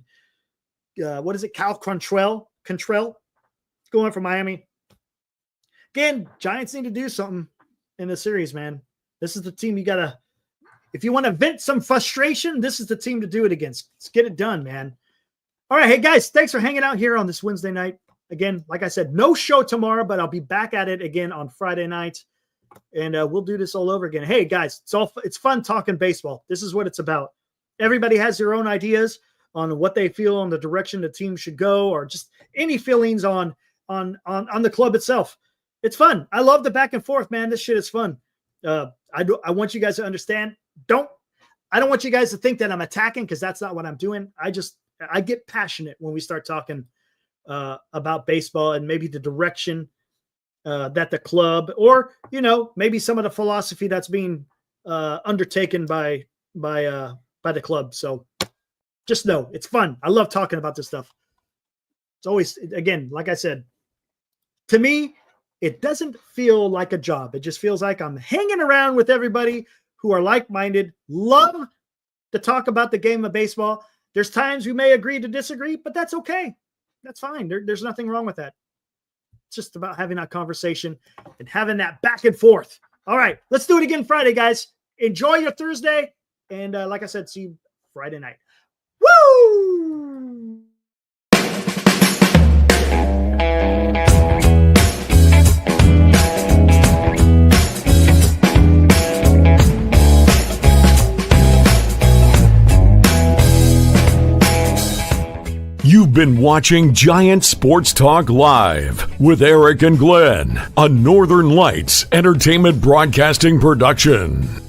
what is it? Cal Quantrill going for Miami. Again, Giants need to do something in the series, man. This is the team you got to, if you want to vent some frustration, this is the team to do it against. Let's get it done, man. All right. Hey, guys, thanks for hanging out here on this Wednesday night. Again, like I said, no show tomorrow, but I'll be back at it again on Friday night, and we'll do this all over again. Hey, guys, it's fun talking baseball. This is what it's about. Everybody has their own ideas on what they feel on the direction the team should go, or just any feelings on the club itself. It's fun. I love the back and forth, man. This shit is fun. I want you guys to understand. I don't want you guys to think that I'm attacking, because that's not what I'm doing. I get passionate when we start talking about baseball and maybe the direction that the club, or maybe some of the philosophy that's being undertaken by the club. So just know it's fun. I love talking about this stuff. It's always, again, like I said, to me, it doesn't feel like a job. It just feels like I'm hanging around with everybody who are like-minded, love to talk about the game of baseball. There's times we may agree to disagree, but that's okay. That's fine. There's nothing wrong with that. It's just about having that conversation and having that back and forth. All right, let's do it again Friday, guys. Enjoy your Thursday. And like I said, see you Friday night. Woo! You've been watching Giant Sports Talk Live with Eric and Glenn, a Northern Lights Entertainment Broadcasting production.